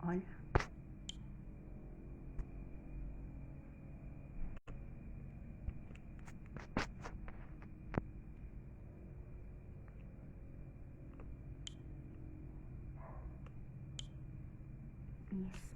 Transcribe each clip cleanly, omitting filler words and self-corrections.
Olha. Isso.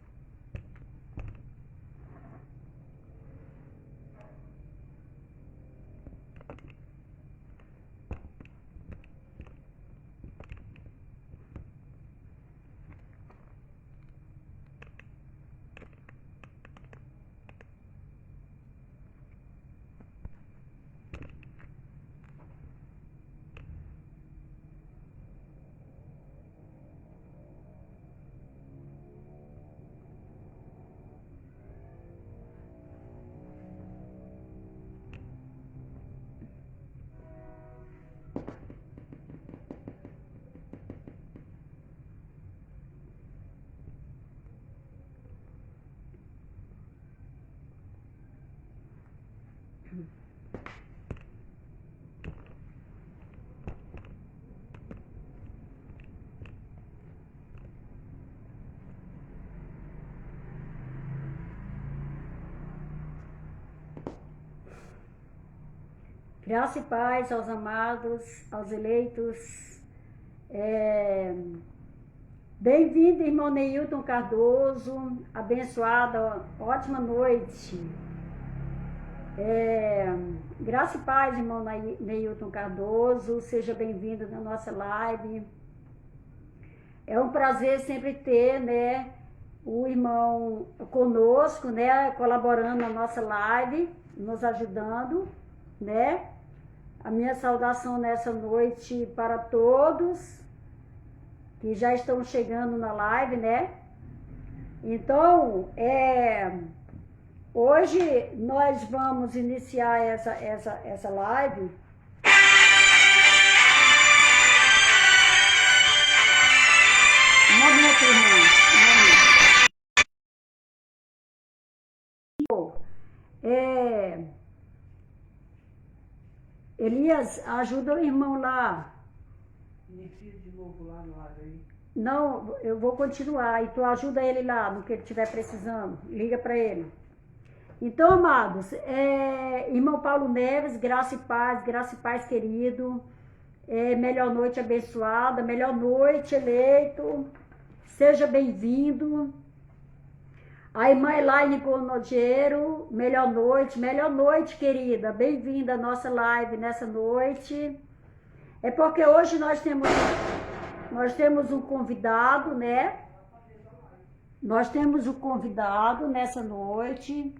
Graça e paz aos amados, aos eleitos. Bem-vindo, irmão Neilton Cardoso. Abençoada, ótima noite. Graça e paz, irmão Neilton Cardoso. Seja bem-vindo na nossa live. É um prazer sempre ter, né, o irmão conosco, né, colaborando na nossa live, nos ajudando, né? A minha saudação nessa noite para todos que já estão chegando na live, né? Então, hoje nós vamos iniciar essa live. Um momento, irmão. Elias, ajuda o irmão lá. Inicia de novo lá no lado aí. Não, eu vou continuar e tu ajuda ele lá no que ele estiver precisando. Liga para ele. Então, amados, irmão Paulo Neves, graça e paz, querido. Melhor noite abençoada, melhor noite eleito. Seja bem-vindo. A irmã Elaine Conodeiro, melhor noite, querida. Bem-vinda à nossa live nessa noite. É porque hoje nós temos um convidado, né? Nós temos um convidado nessa noite.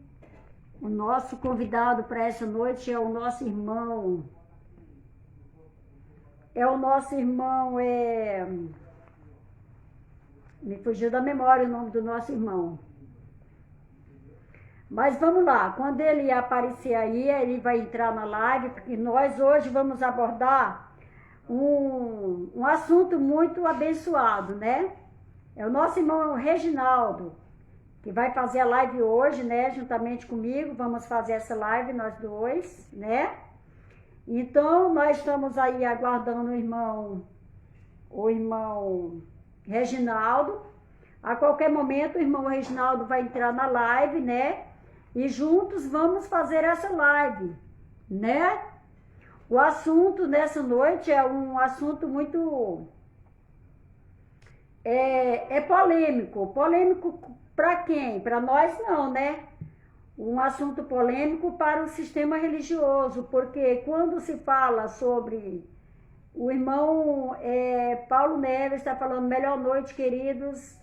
O nosso convidado para essa noite é o nosso irmão. Me fugiu da memória o nome do nosso irmão. Mas vamos lá, quando ele aparecer aí, ele vai entrar na live, porque nós hoje vamos abordar um assunto muito abençoado, né? É o nosso irmão Reginaldo, que vai fazer a live hoje, né? Juntamente comigo, vamos fazer essa live, nós dois, né? Então, nós estamos aí aguardando o irmão Reginaldo. A qualquer momento, o irmão Reginaldo vai entrar na live, né? E juntos vamos fazer essa live, né? O assunto nessa noite é um assunto muito... polêmico. Polêmico para quem? Para nós não, né? Um assunto polêmico para o sistema religioso, porque quando se fala sobre... O irmão Paulo Neves está falando, melhor noite, queridos,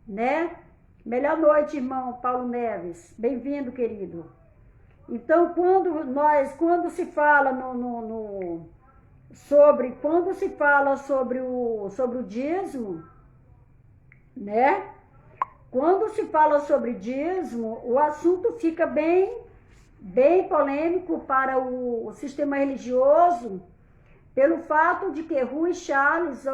né? Melhor noite, irmão Paulo Neves. Bem-vindo, querido. Então, quando se fala sobre o dízimo, né? Quando se fala sobre dízimo, o assunto fica bem polêmico para o sistema religioso, pelo fato de que Rui Charles,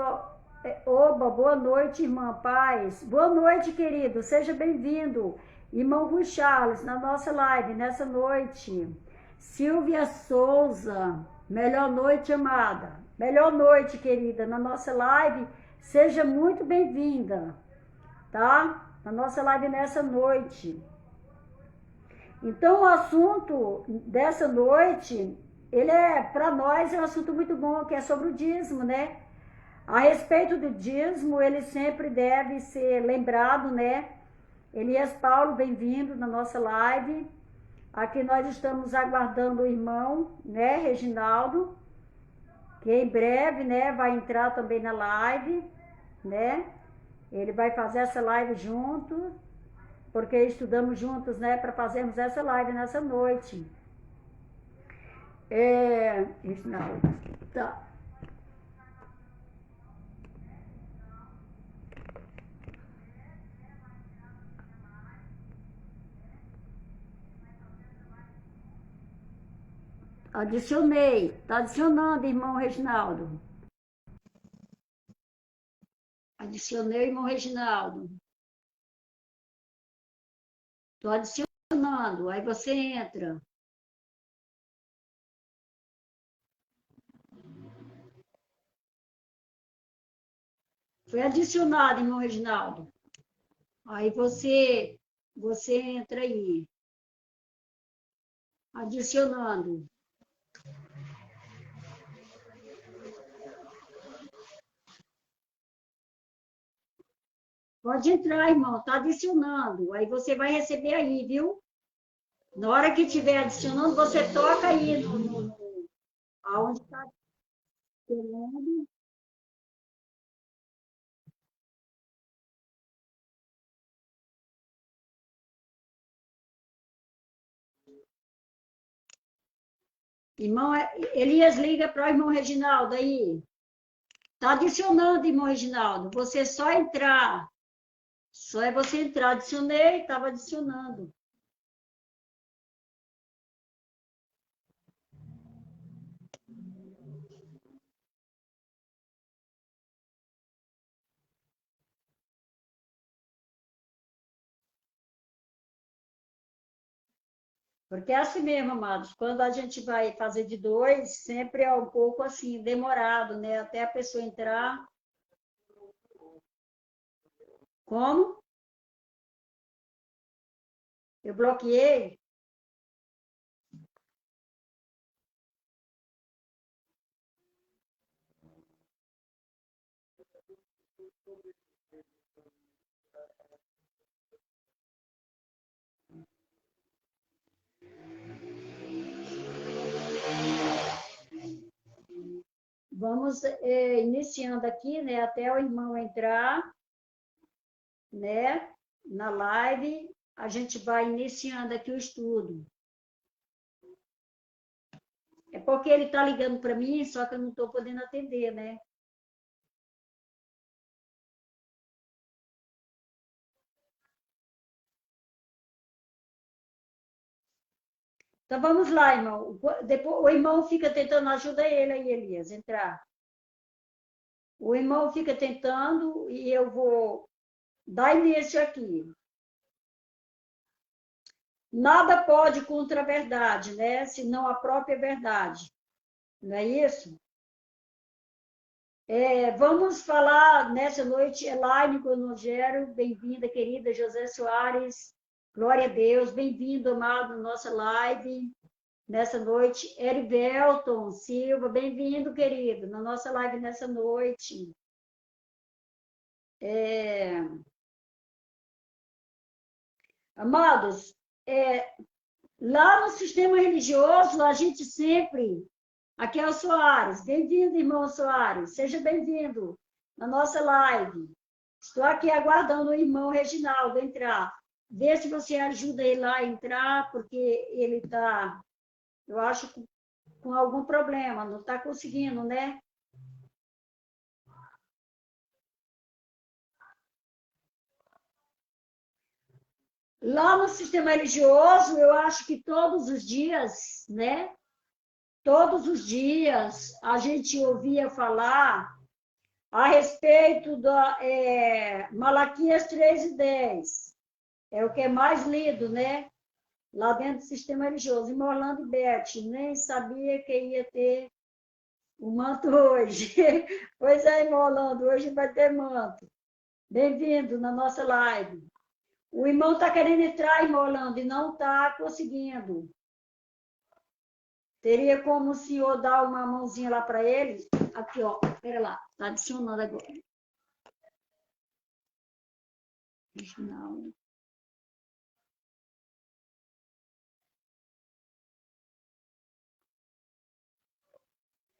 oba, boa noite, irmã Paz. Boa noite, querido, seja bem-vindo. Irmão Rui Charles, na nossa live, nessa noite. Silvia Souza, melhor noite, amada. Melhor noite, querida, na nossa live. Seja muito bem-vinda. tá? Na nossa live nessa noite. Então, o assunto dessa noite, ele para nós, é um assunto muito bom, que é sobre o dízimo, né? A respeito do dízimo, ele sempre deve ser lembrado, né? Elias Paulo, bem-vindo na nossa live. Aqui nós estamos aguardando o irmão, né, Reginaldo, que em breve, né, vai entrar também na live, né? Ele vai fazer essa live junto, porque estudamos juntos, né, para fazermos essa live nessa noite. Reginaldo, tá. Adicionei, tá adicionando, irmão Reginaldo. Adicionei, irmão Reginaldo. Tô adicionando, aí você entra. Foi adicionado, irmão Reginaldo. Aí você entra aí. Adicionando. Pode entrar, irmão, tá adicionando. Aí você vai receber aí, viu? Na hora que estiver adicionando, você toca aí aonde está querendo. Irmão, Elias, liga para o irmão Reginaldo aí. Tá adicionando, irmão Reginaldo. Você só entrar. Só é você entrar. Adicionei, estava adicionando. Porque é assim mesmo, amados. Quando a gente vai fazer de dois, sempre é um pouco assim, demorado, né? Até a pessoa entrar. Como? Eu bloqueei. Vamos iniciando aqui, né? Até o irmão entrar, né? Na live, a gente vai iniciando aqui o estudo. É porque ele está ligando para mim, só que eu não estou podendo atender, né? Então vamos lá, irmão. Depois, o irmão fica tentando, ajuda ele aí, Elias, entrar. O irmão fica tentando e eu vou dar início aqui. Nada pode contra a verdade, né? Senão a própria verdade. Não é isso? Vamos falar nessa noite, Elaine Conogero, bem-vinda, querida José Soares, glória a Deus, bem-vindo, amado, na nossa live, nessa noite, Erivelton Silva, bem-vindo, querido, na nossa live nessa noite. Amados, lá no sistema religioso, a gente sempre... Aqui é o Soares. Bem-vindo, irmão Soares. Seja bem-vindo na nossa live. Estou aqui aguardando o irmão Reginaldo entrar. Vê se você ajuda ele lá a entrar, porque ele está, eu acho, com algum problema. Não está conseguindo, né? Lá no sistema religioso, eu acho que todos os dias, né? Todos os dias a gente ouvia falar a respeito da Malaquias 3:10. É o que é mais lido, né? Lá dentro do sistema religioso. Em Orlando Beth, nem sabia que ia ter o manto hoje. Pois é, em Orlando, hoje vai ter manto. Bem-vindo na nossa live. O irmão está querendo entrar, irmão Orlando, e não está conseguindo. Teria como o senhor dar uma mãozinha lá para ele? Aqui, ó. Espera lá. Está adicionando agora. Reginaldo.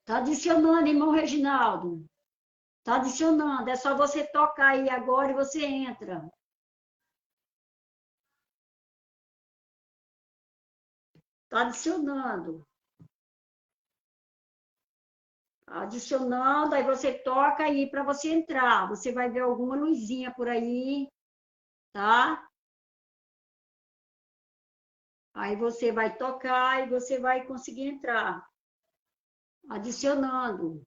Está adicionando, irmão Reginaldo. Está adicionando. É só você tocar aí agora e você entra. Está adicionando. Adicionando, aí você toca aí para você entrar. Você vai ver alguma luzinha por aí, tá? Aí você vai tocar e você vai conseguir entrar. Adicionando.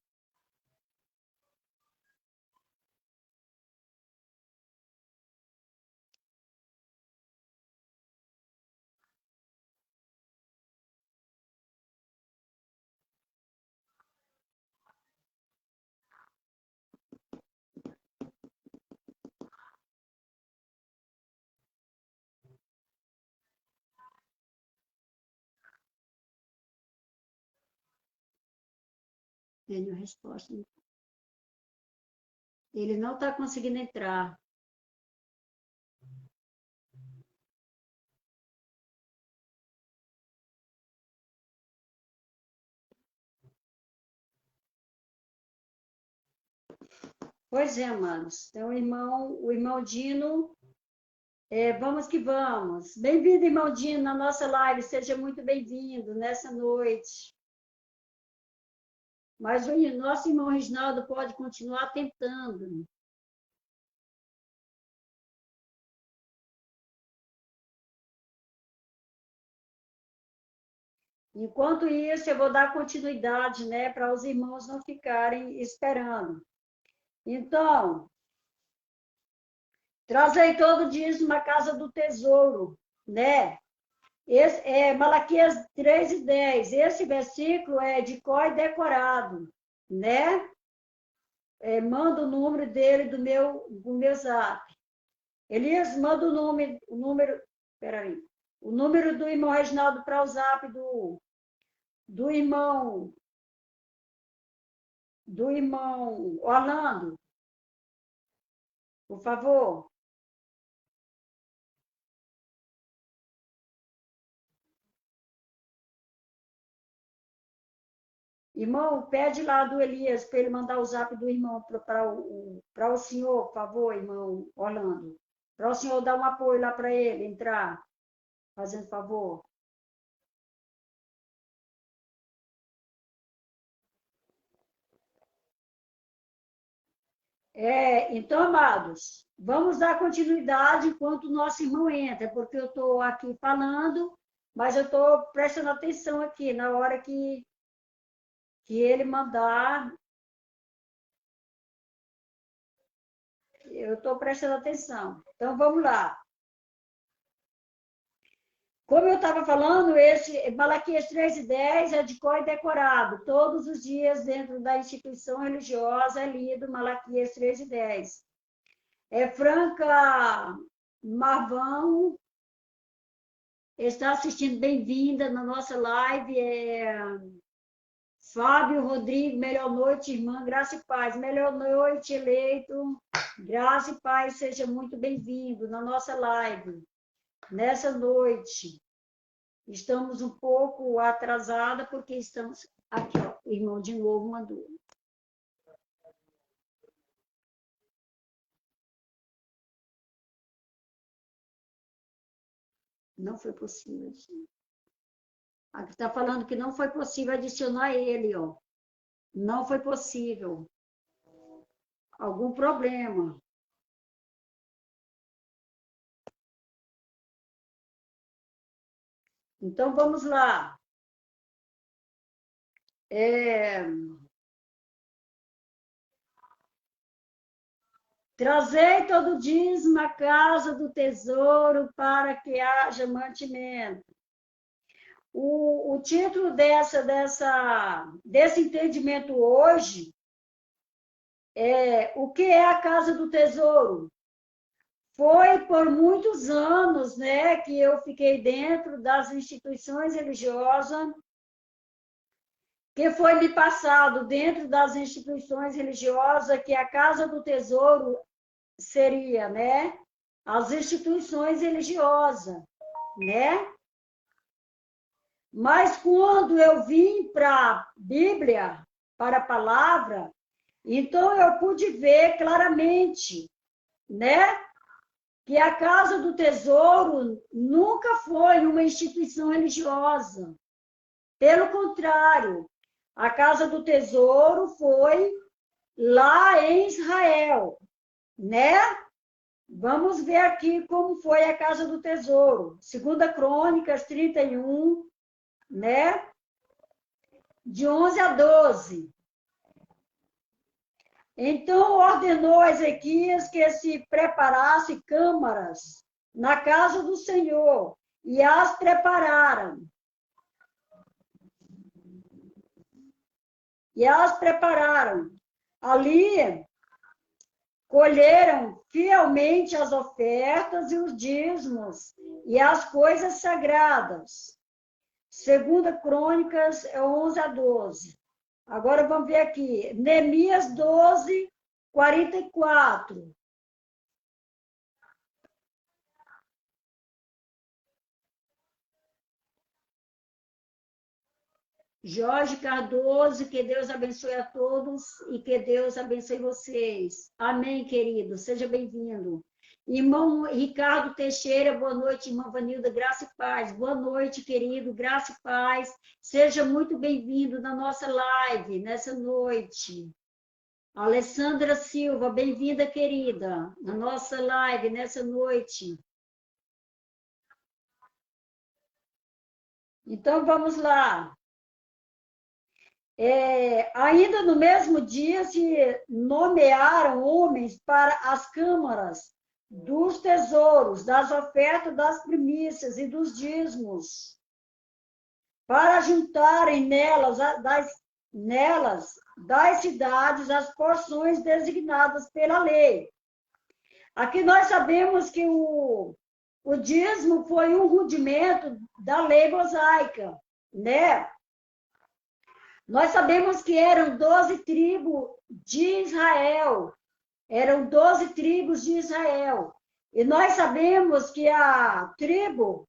Tenho resposta. Ele não está conseguindo entrar. Pois é, amados. Então, o irmão Dino, vamos que vamos. Bem-vindo, irmão Dino, na nossa live. Seja muito bem-vindo nessa noite. Mas o nosso irmão Reginaldo pode continuar tentando. Enquanto isso, eu vou dar continuidade, né, para os irmãos não ficarem esperando. Então, trazei todo dízimo na casa do tesouro, né? Malaquias 3:10. Esse versículo é de cor decorado, né? Manda o número dele do meu zap. Elias, manda peraí, o número do irmão Reginaldo para o zap do irmão Orlando, por favor. Irmão, pede lá do Elias para ele mandar o zap do irmão para o senhor, por favor, irmão Orlando. Para o senhor dar um apoio lá para ele entrar, fazendo favor. Então, amados, vamos dar continuidade enquanto o nosso irmão entra, porque eu estou aqui falando, mas eu estou prestando atenção aqui na hora que ele mandar, eu estou prestando atenção. Então, vamos lá. Como eu estava falando, esse Malaquias 3:10 é de cor e decorado. Todos os dias, dentro da instituição religiosa, é lido Malaquias 3:10. Franca Marvão está assistindo, bem-vinda na nossa live. Fábio Rodrigo, melhor noite, irmã, graça e paz. Melhor noite, eleito. Graça e paz, seja muito bem-vindo na nossa live. Nessa noite, estamos um pouco atrasada, porque estamos... Aqui, ó, o irmão de novo mandou. Não foi possível. Aqui está falando que não foi possível adicionar ele, ó. Não foi possível. Algum problema. Então, vamos lá. Trazei todo dízimo à casa do tesouro para que haja mantimento. O título desse entendimento hoje O que é a Casa do Tesouro? Foi por muitos anos, né, que eu fiquei dentro das instituições religiosas, que foi me passado dentro das instituições religiosas que a Casa do Tesouro seria, né, as instituições religiosas, né? Mas quando eu vim para a Bíblia, para a palavra, então eu pude ver claramente, né, que a Casa do Tesouro nunca foi uma instituição religiosa. Pelo contrário, a Casa do Tesouro foi lá em Israel, né? Vamos ver aqui como foi a Casa do Tesouro. Segunda Crônicas 31, né? De 11 a 12. Então ordenou a Ezequias que se preparasse câmaras na casa do Senhor, e as prepararam. E as prepararam. Ali colheram fielmente as ofertas e os dízimos e as coisas sagradas. Segunda Crônicas 11 a 12. Agora vamos ver aqui. Neemias 12, 44. Jorge Cardoso, que Deus abençoe a todos e que Deus abençoe vocês. Amém, querido. Seja bem-vindo. Irmão Ricardo Teixeira, boa noite, irmã Vanilda, graça e paz. Boa noite, querido, graça e paz. Seja muito bem-vindo na nossa live, nessa noite. Alessandra Silva, bem-vinda, querida, na nossa live, nessa noite. Então, vamos lá. Ainda no mesmo dia se nomearam homens para as câmaras dos tesouros, das ofertas, das primícias e dos dízimos, para juntarem nelas das cidades as porções designadas pela lei. Aqui nós sabemos que o dízimo foi um rudimento da lei mosaica, né? Nós sabemos que eram 12 tribos de Israel. Eram 12 tribos de Israel. E nós sabemos que a tribo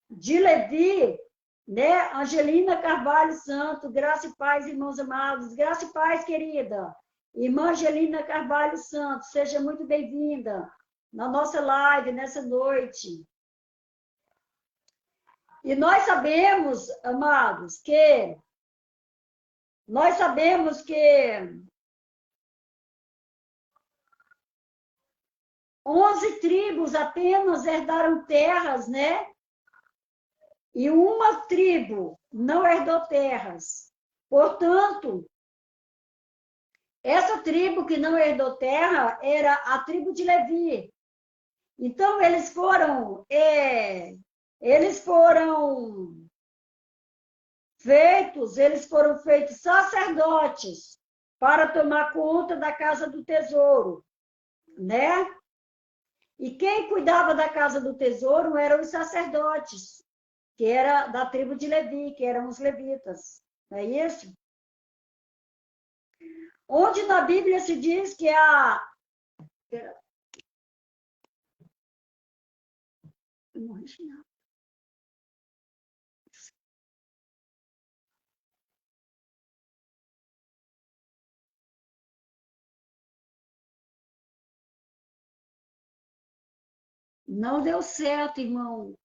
de Levi, né? Angelina Carvalho Santo, graça e paz, irmãos amados. Graça e paz, querida. Irmã Angelina Carvalho Santo, seja muito bem-vinda na nossa live, nessa noite. E nós sabemos, amados, que 11 tribos apenas herdaram terras, né? E uma tribo não herdou terras. Portanto, essa tribo que não herdou terra era a tribo de Levi. Então, eles foram feitos sacerdotes para tomar conta da casa do tesouro, né? E quem cuidava da casa do tesouro eram os sacerdotes, que era da tribo de Levi, que eram os levitas. Não é isso? Onde na Bíblia se diz que não deu certo, irmão.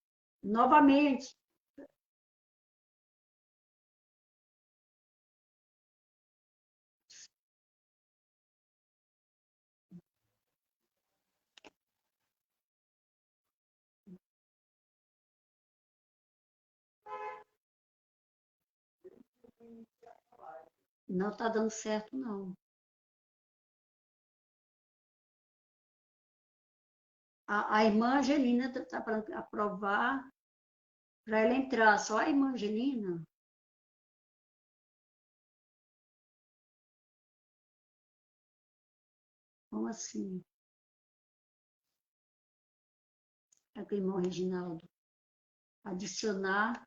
Novamente. Não está dando certo, não. A irmã Angelina está para aprovar para ela entrar. Só a irmã Angelina. Como assim? Aqui, irmão Reginaldo. Adicionar.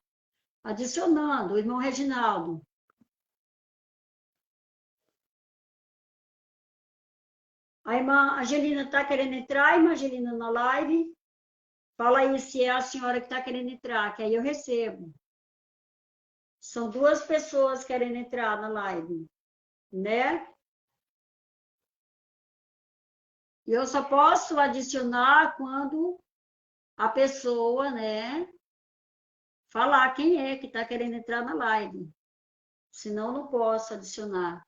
Adicionando, irmão Reginaldo. A irmã Angelina está querendo entrar, irmã Angelina, na live. Fala aí se é a senhora que está querendo entrar, que aí eu recebo. São duas pessoas querendo entrar na live, né? E eu só posso adicionar quando a pessoa, né, falar quem é que está querendo entrar na live. Senão, não posso adicionar.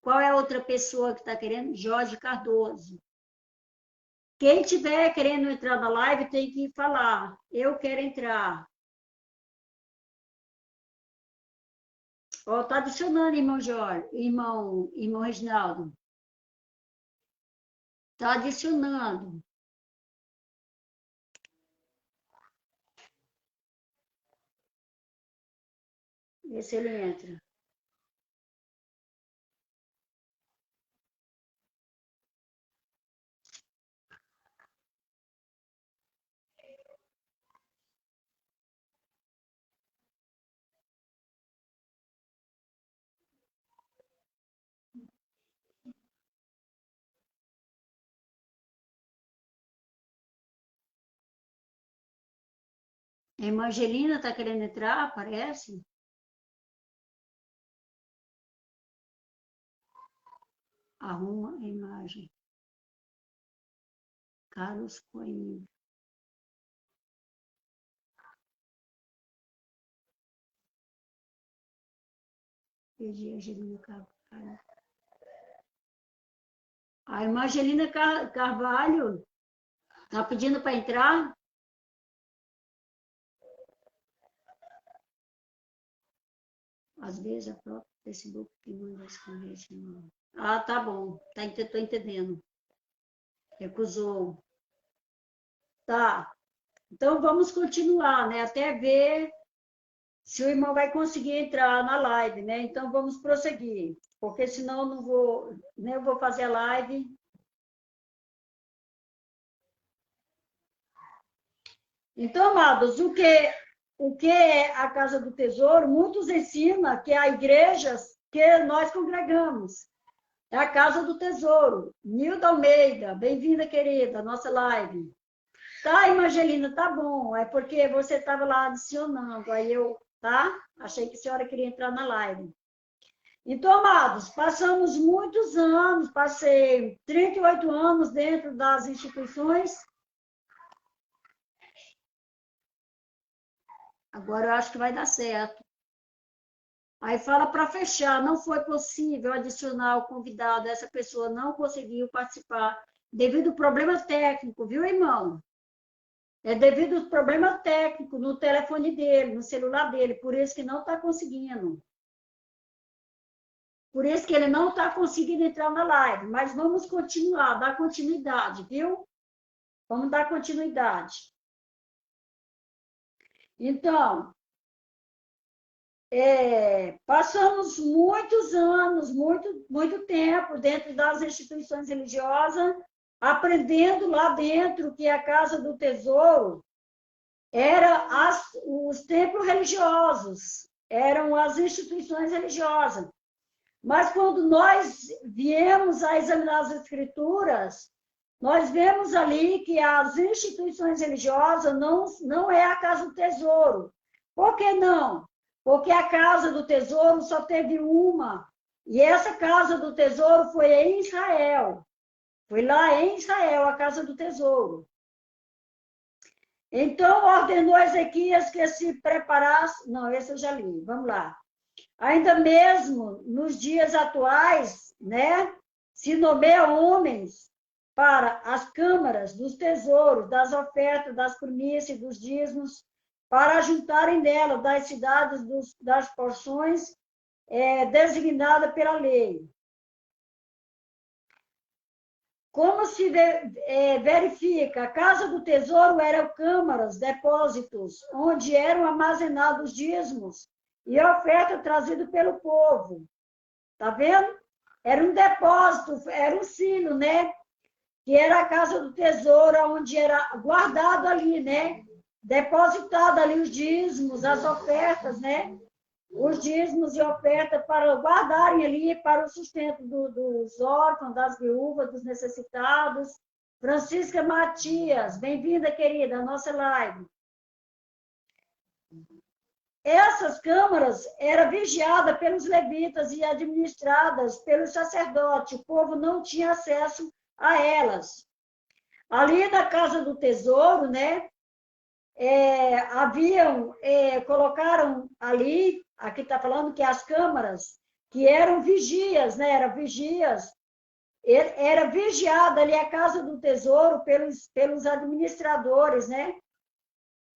Qual é a outra pessoa que está querendo? Jorge Cardoso. Quem tiver querendo entrar na live tem que falar. Eu quero entrar. Ó, tá adicionando, irmão Jorge, irmão Reginaldo. Tá adicionando. Vê se ele entra. A irmã Angelina está querendo entrar, parece. Arruma a imagem. Carlos Coimbra. Perdi a Angelina Carvalho. A irmã Angelina Carvalho está pedindo para entrar. Às vezes, a própria Facebook que manda esconder esse nome. Ah, tá bom. Estou entendendo. Recusou. Tá. Então, vamos continuar, né? Até ver se o irmão vai conseguir entrar na live, né? Então, vamos prosseguir. Porque senão eu não vou... Nem eu vou fazer a live. Então, amados, o que é a Casa do Tesouro? Muitos ensinam que há igrejas que nós congregamos. É a Casa do Tesouro. Nilda Almeida, bem-vinda, querida, à nossa live. Tá, irmã Angelina, tá bom. É porque você estava lá adicionando. Aí eu, tá? Achei que a senhora queria entrar na live. Então, amados, passamos muitos anos, passei 38 anos dentro das instituições. Agora eu acho que vai dar certo. Aí fala para fechar, não foi possível adicionar o convidado, essa pessoa não conseguiu participar devido ao problema técnico, viu, irmão? É devido ao problema técnico no telefone dele, no celular dele, por isso que não está conseguindo. Por isso que ele não está conseguindo entrar na live, mas vamos continuar, dar continuidade, viu? Vamos dar continuidade. Então, passamos muitos anos, muito tempo dentro das instituições religiosas, aprendendo lá dentro que a Casa do Tesouro era os templos religiosos, eram as instituições religiosas. Mas quando nós viemos a examinar as escrituras, nós vemos ali que as instituições religiosas não é a Casa do Tesouro. Por que não? Porque a Casa do Tesouro só teve uma, e essa Casa do Tesouro foi em Israel. Foi lá em Israel, a Casa do Tesouro. Então, ordenou Ezequias que se preparasse... Não, esse eu já li, vamos lá. Ainda mesmo nos dias atuais, né, se nomeia homens para as câmaras dos tesouros, das ofertas, das primícias e dos dízimos, para juntarem nela das cidades das porções designadas pela lei. Como se verifica, a Casa do Tesouro eram câmaras, depósitos, onde eram armazenados dízimos e oferta trazida pelo povo. Tá vendo? era um depósito, era um silo, né? Que era a casa do tesouro, onde era guardado ali, né? Depositado ali os dízimos, as ofertas, né? Os dízimos e ofertas para guardarem ali para o sustento dos órfãos, das viúvas, dos necessitados. Francisca Matias, bem-vinda, querida, à nossa live. Essas câmaras eram vigiadas pelos levitas e administradas pelos sacerdotes. O povo não tinha acesso a elas. Ali na casa do tesouro, né? Colocaram ali, aqui está falando que as câmaras, que eram vigias, né? Eram vigias. Era vigiada ali a casa do tesouro pelos administradores, né?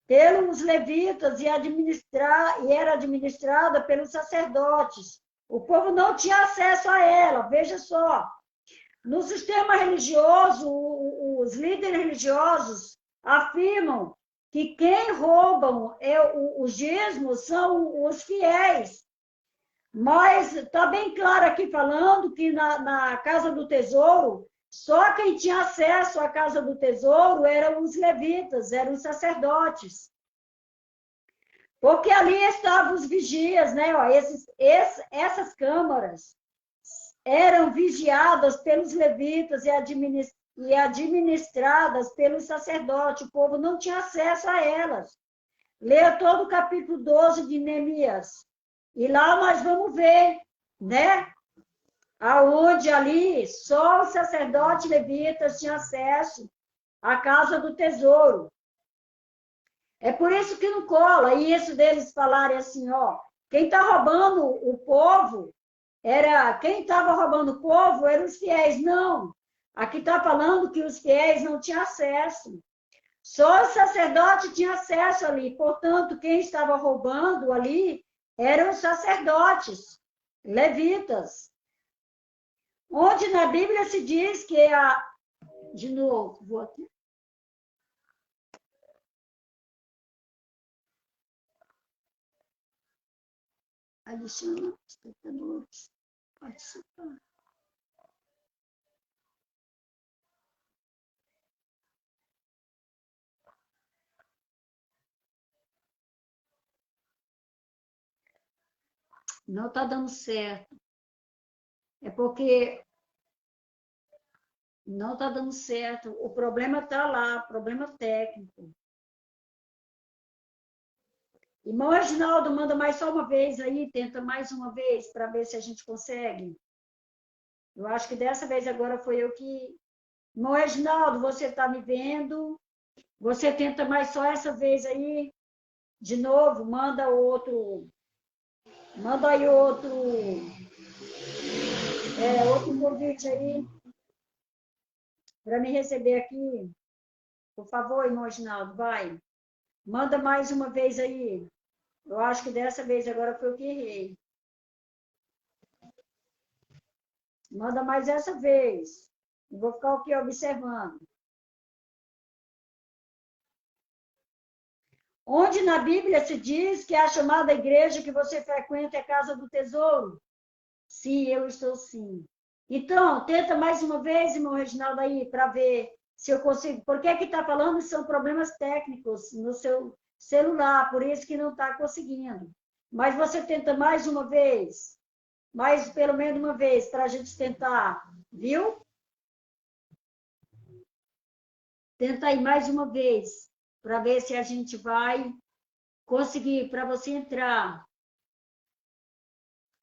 Pelos levitas e era administrada pelos sacerdotes. O povo não tinha acesso a ela, veja só. No sistema religioso, os líderes religiosos afirmam que quem roubam os dízimos são os fiéis. Mas está bem claro aqui falando que na casa do tesouro, só quem tinha acesso à casa do tesouro eram os levitas, eram os sacerdotes. Porque ali estavam os vigias, né? Ó, essas câmaras eram vigiadas pelos levitas e administradas pelos sacerdotes. O povo não tinha acesso a elas. Leia todo o capítulo 12 de Neemias. E lá nós vamos ver, né? Aonde ali só os sacerdotes levitas tinham acesso à casa do tesouro. É por isso que não cola. E isso deles falarem assim, ó, quem está roubando o povo quem estava roubando o povo eram os fiéis. Não. Aqui está falando que os fiéis não tinham acesso. Só o sacerdote tinha acesso ali. Portanto, quem estava roubando ali eram os sacerdotes, levitas. Onde na Bíblia se diz que de novo, vou aqui. Adiciona espectadores. Participar. Não está dando certo. É porque não está dando certo. O problema está lá, problema técnico. Irmão Reginaldo, manda mais só uma vez aí, tenta mais uma vez, para ver se a gente consegue. Eu acho que dessa vez agora foi eu que... Irmão Reginaldo, você está me vendo? Você tenta mais só essa vez aí, de novo, manda aí outro convite aí, para me receber aqui. Por favor, irmão Reginaldo, vai. Manda mais uma vez aí. Eu acho que dessa vez agora foi eu que errei. Manda mais essa vez. Eu vou ficar aqui observando. Onde na Bíblia se diz que a chamada igreja que você frequenta é a casa do tesouro? Sim, eu estou sim. Então, tenta mais uma vez, irmão Reginaldo, aí, para ver se eu consigo. Porque aqui está falando que são problemas técnicos no seu celular, por isso que não está conseguindo. Mas você tenta mais uma vez, mais pelo menos uma vez, para a gente tentar, viu? Tenta aí mais uma vez, para ver se a gente vai conseguir, para você entrar.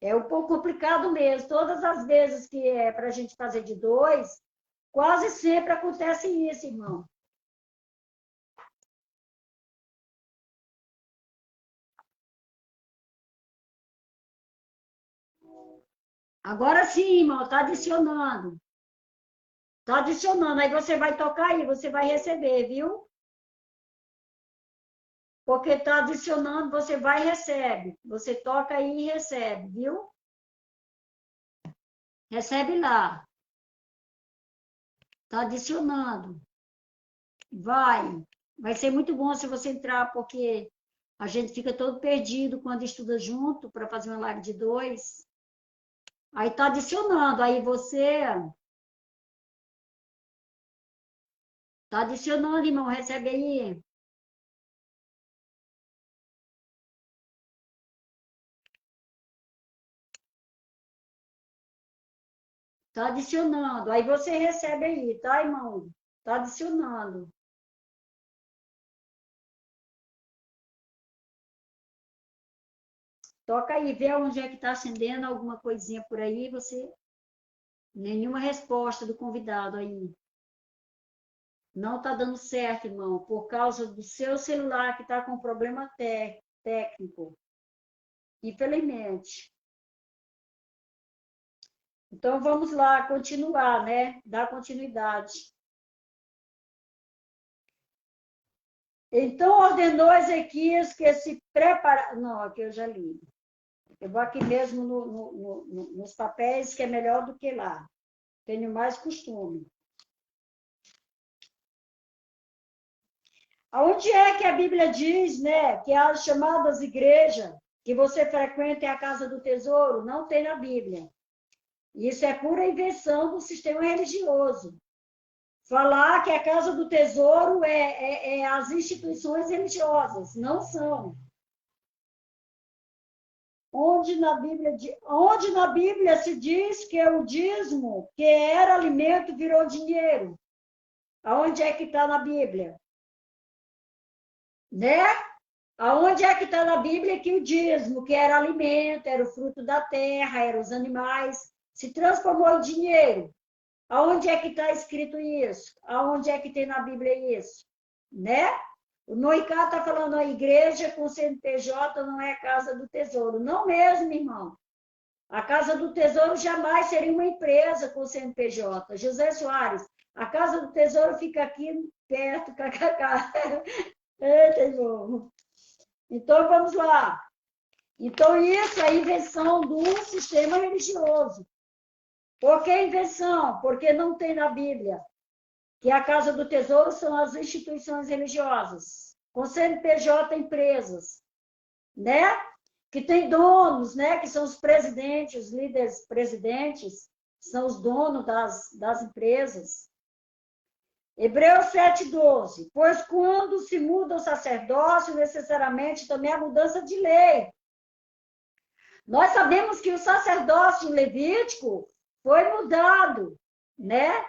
É um pouco complicado mesmo. Todas as vezes que é para a gente fazer de 2, quase sempre acontece isso, irmão. Agora sim, irmão, está adicionando. Está adicionando. Aí você vai tocar aí, você vai receber, viu? Porque está adicionando, você vai e recebe. Você toca aí e recebe, viu? Recebe lá. Está adicionando. Vai. Vai ser muito bom se você entrar, porque a gente fica todo perdido quando estuda junto para fazer uma live de 2. Aí tá adicionando, aí você tá adicionando, irmão, recebe aí. Tá adicionando. Aí você recebe aí, tá, irmão? Tá adicionando. Toca aí, vê onde é que tá acendendo alguma coisinha por aí, você. Nenhuma resposta do convidado aí. Não tá dando certo, irmão, por causa do seu celular que tá com problema técnico. Infelizmente. Então vamos lá, continuar, né? Dar continuidade. Então ordenou Ezequias que se prepara. Não, aqui eu já li. Eu vou aqui mesmo nos papéis, que é melhor do que lá. Tenho mais costume. Aonde é que a Bíblia diz, né, que as chamadas igrejas que você frequenta é a casa do tesouro? Não tem na Bíblia. Isso é pura invenção do sistema religioso. Falar que a casa do tesouro é as instituições religiosas. Não são. Onde na Bíblia se diz que o dízimo, que era alimento, virou dinheiro? Aonde é que está na Bíblia? Né? Aonde é que está na Bíblia que o dízimo, que era alimento, era o fruto da terra, eram os animais, se transformou em dinheiro? Aonde é que está escrito isso? Aonde é que tem na Bíblia isso? Né? O Noicá está falando, a igreja com CNPJ não é a casa do tesouro. Não mesmo, irmão. A Casa do Tesouro jamais seria uma empresa com CNPJ. José Soares, a Casa do Tesouro fica aqui perto, kkk. Eita, irmão. Então, vamos lá. Então, isso é invenção do sistema religioso. Por que invenção? Porque não tem na Bíblia que a Casa do Tesouro são as instituições religiosas, com CNPJ empresas, né? Que tem donos, né? Que são os presidentes, os líderes presidentes, são os donos das empresas. Hebreus 7,12. Pois quando se muda o sacerdócio, necessariamente também a mudança de lei. Nós sabemos que o sacerdócio levítico foi mudado, né?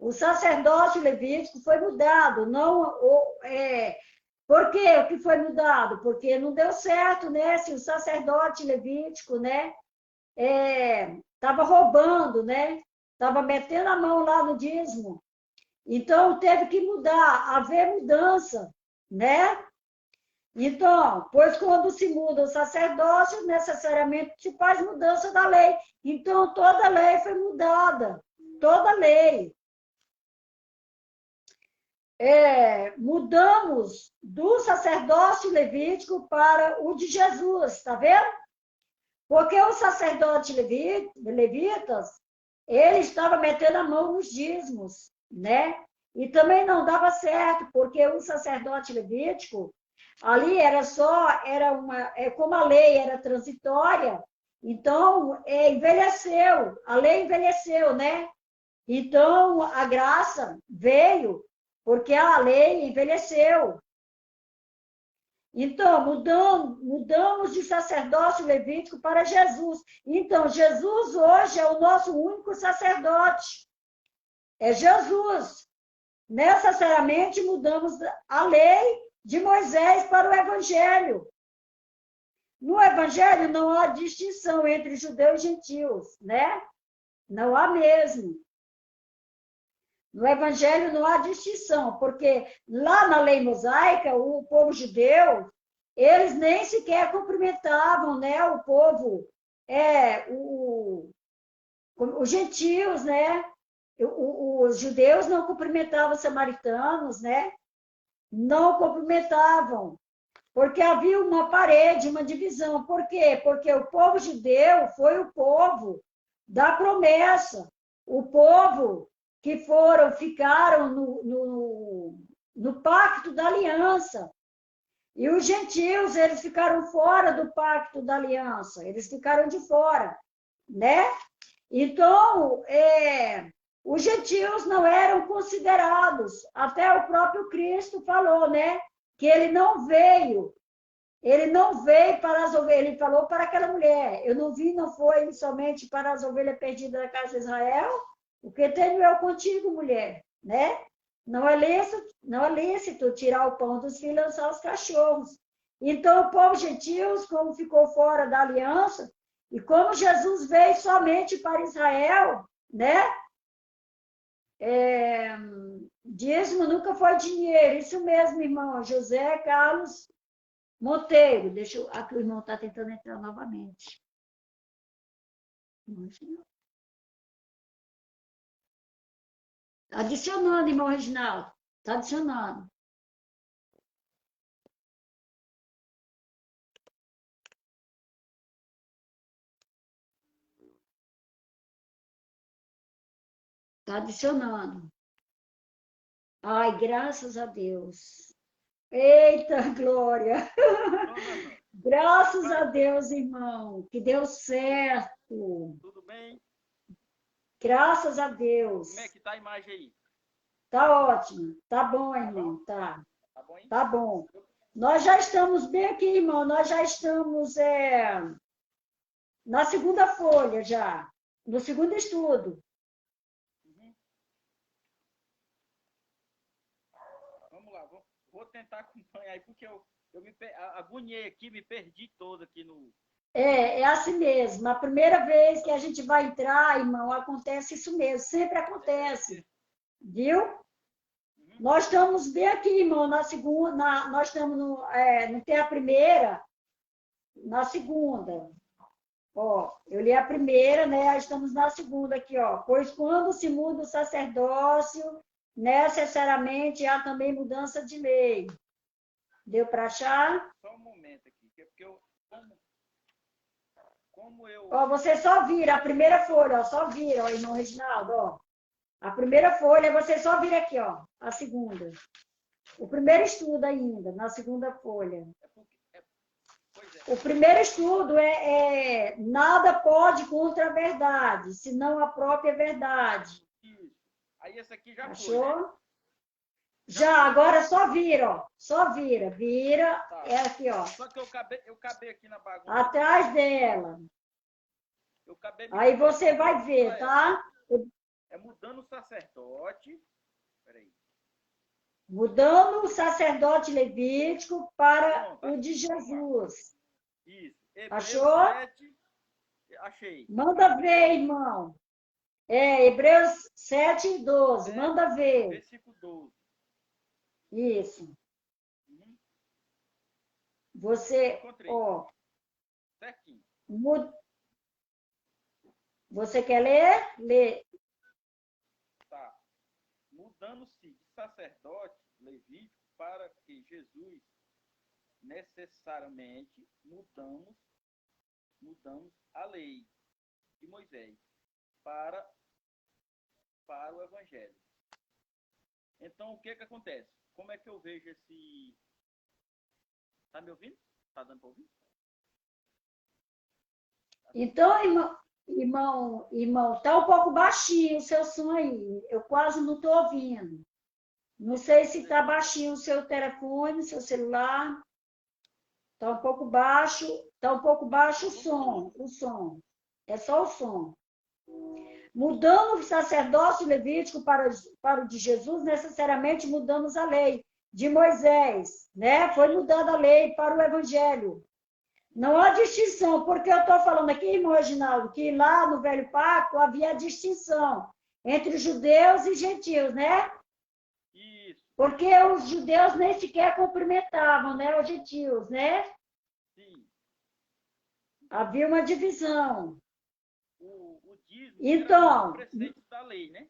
O sacerdócio levítico foi mudado, não por quê? O que foi mudado? Porque não deu certo, né? Se o sacerdote levítico, né, estava roubando, né? Estava metendo a mão lá no dízimo. Então teve que mudar, haver mudança, né? Então, pois quando se muda o sacerdócio, necessariamente se faz mudança da lei. Então toda a lei foi mudada, toda a lei. Mudamos do sacerdócio levítico para o de Jesus, está vendo? Porque o sacerdote levitas, ele estava metendo a mão nos dízimos, né? E também não dava certo, porque o sacerdote levítico, ali como a lei era transitória, então envelheceu, a lei envelheceu, né? Então a graça veio porque a lei envelheceu. Então, mudamos de sacerdócio levítico para Jesus. Então, Jesus hoje é o nosso único sacerdote. É Jesus. Necessariamente mudamos a lei de Moisés para o Evangelho. No Evangelho não há distinção entre judeus e gentios, né? Não há mesmo. No Evangelho não há distinção, porque lá na lei mosaica, o povo judeu, eles nem sequer cumprimentavam, né, o povo, os gentios, né? Os judeus não cumprimentavam os samaritanos, né? Não cumprimentavam, porque havia uma parede, uma divisão. Por quê? Porque o povo judeu foi o povo da promessa, o povo que ficaram no pacto da aliança. E os gentios, eles ficaram fora do pacto da aliança, eles ficaram de fora. né? Então, os gentios não eram considerados. Até o próprio Cristo falou, né? Que ele não veio para as ovelhas, ele falou para aquela mulher, eu não vim, não foi somente para as ovelhas perdidas da casa de Israel, o que tenho eu contigo, mulher, né? Não é lícito tirar o pão dos filhos e lançar aos cachorros. Então, o povo gentios, como ficou fora da aliança, e como Jesus veio somente para Israel, né? Dízimo nunca foi dinheiro, isso mesmo, irmão. José Carlos Monteiro, deixa eu. Aqui o irmão está tentando entrar novamente. Adicionando, irmão Reginaldo. Está adicionando. Está adicionando. Ai, graças a Deus. Eita, glória! Graças a Deus, irmão, que deu certo. Tudo bem? Graças a Deus. Como é que tá a imagem aí? Tá ótimo. Tá bom, irmão. Tá. Tá bom, hein? Tá bom. Nós já estamos bem aqui, irmão. Nós já estamos na segunda folha já. No segundo estudo. Uhum. Vamos lá, vou tentar acompanhar aí, porque eu agoniei aqui, me perdi todo aqui no... É assim mesmo. A primeira vez que a gente vai entrar, irmão, acontece isso mesmo. Sempre acontece. Viu? Uhum. Nós estamos bem aqui, irmão, na segunda. Nós estamos não tem a primeira, na segunda. Ó, eu li a primeira, né? Estamos na segunda aqui, ó. Pois quando se muda o sacerdócio, necessariamente há também mudança de lei. Deu para achar? Só um momento aqui, porque eu... Como eu... Ó, você só vira a primeira folha, ó. Só vira, ó, irmão Reginaldo, ó. A primeira folha, você só vira aqui, ó. A segunda. O primeiro estudo ainda, na segunda folha. O primeiro estudo nada pode contra a verdade, senão a própria verdade. Isso. Aí esse aqui já Achou? foi, né? Já, agora só vira, ó. Só vira. Vira, Tá. é aqui, ó. Só que eu acabei aqui na bagunça. Atrás dela. Eu acabei Aí você vai ver, tá? É mudando o sacerdote. Peraí. Mudando o sacerdote levítico para Pronto, o de Jesus. Isso. Achou? 7, achei. Manda ver, irmão. Hebreus 7, 12. Manda ver. Versículo 12. Isso. Uhum. Você, Encontrei. ó. Certinho. Você quer ler? Lê. Tá. Mudando-se de sacerdote levítico para que Jesus necessariamente mudamos a lei de Moisés para o evangelho. Então, o que acontece? Como é que eu vejo esse... Tá me ouvindo? Tá dando para ouvir? Então, irmão, tá um pouco baixinho o seu som aí. Eu quase não estou ouvindo. Não sei se está baixinho o seu telefone, seu celular. Está um pouco baixo o som. É só o som. Mudando o sacerdócio levítico para o de Jesus, necessariamente mudamos a lei de Moisés, né? Foi mudada a lei para o evangelho. Não há distinção, porque eu estou falando aqui, irmão Reginaldo, que lá no Velho Pacto havia distinção entre judeus e gentios, né? Isso. Porque os judeus nem sequer cumprimentavam, né? Os gentios, né? Sim. Havia uma divisão. O dízimo Então, era o preceito da lei, né?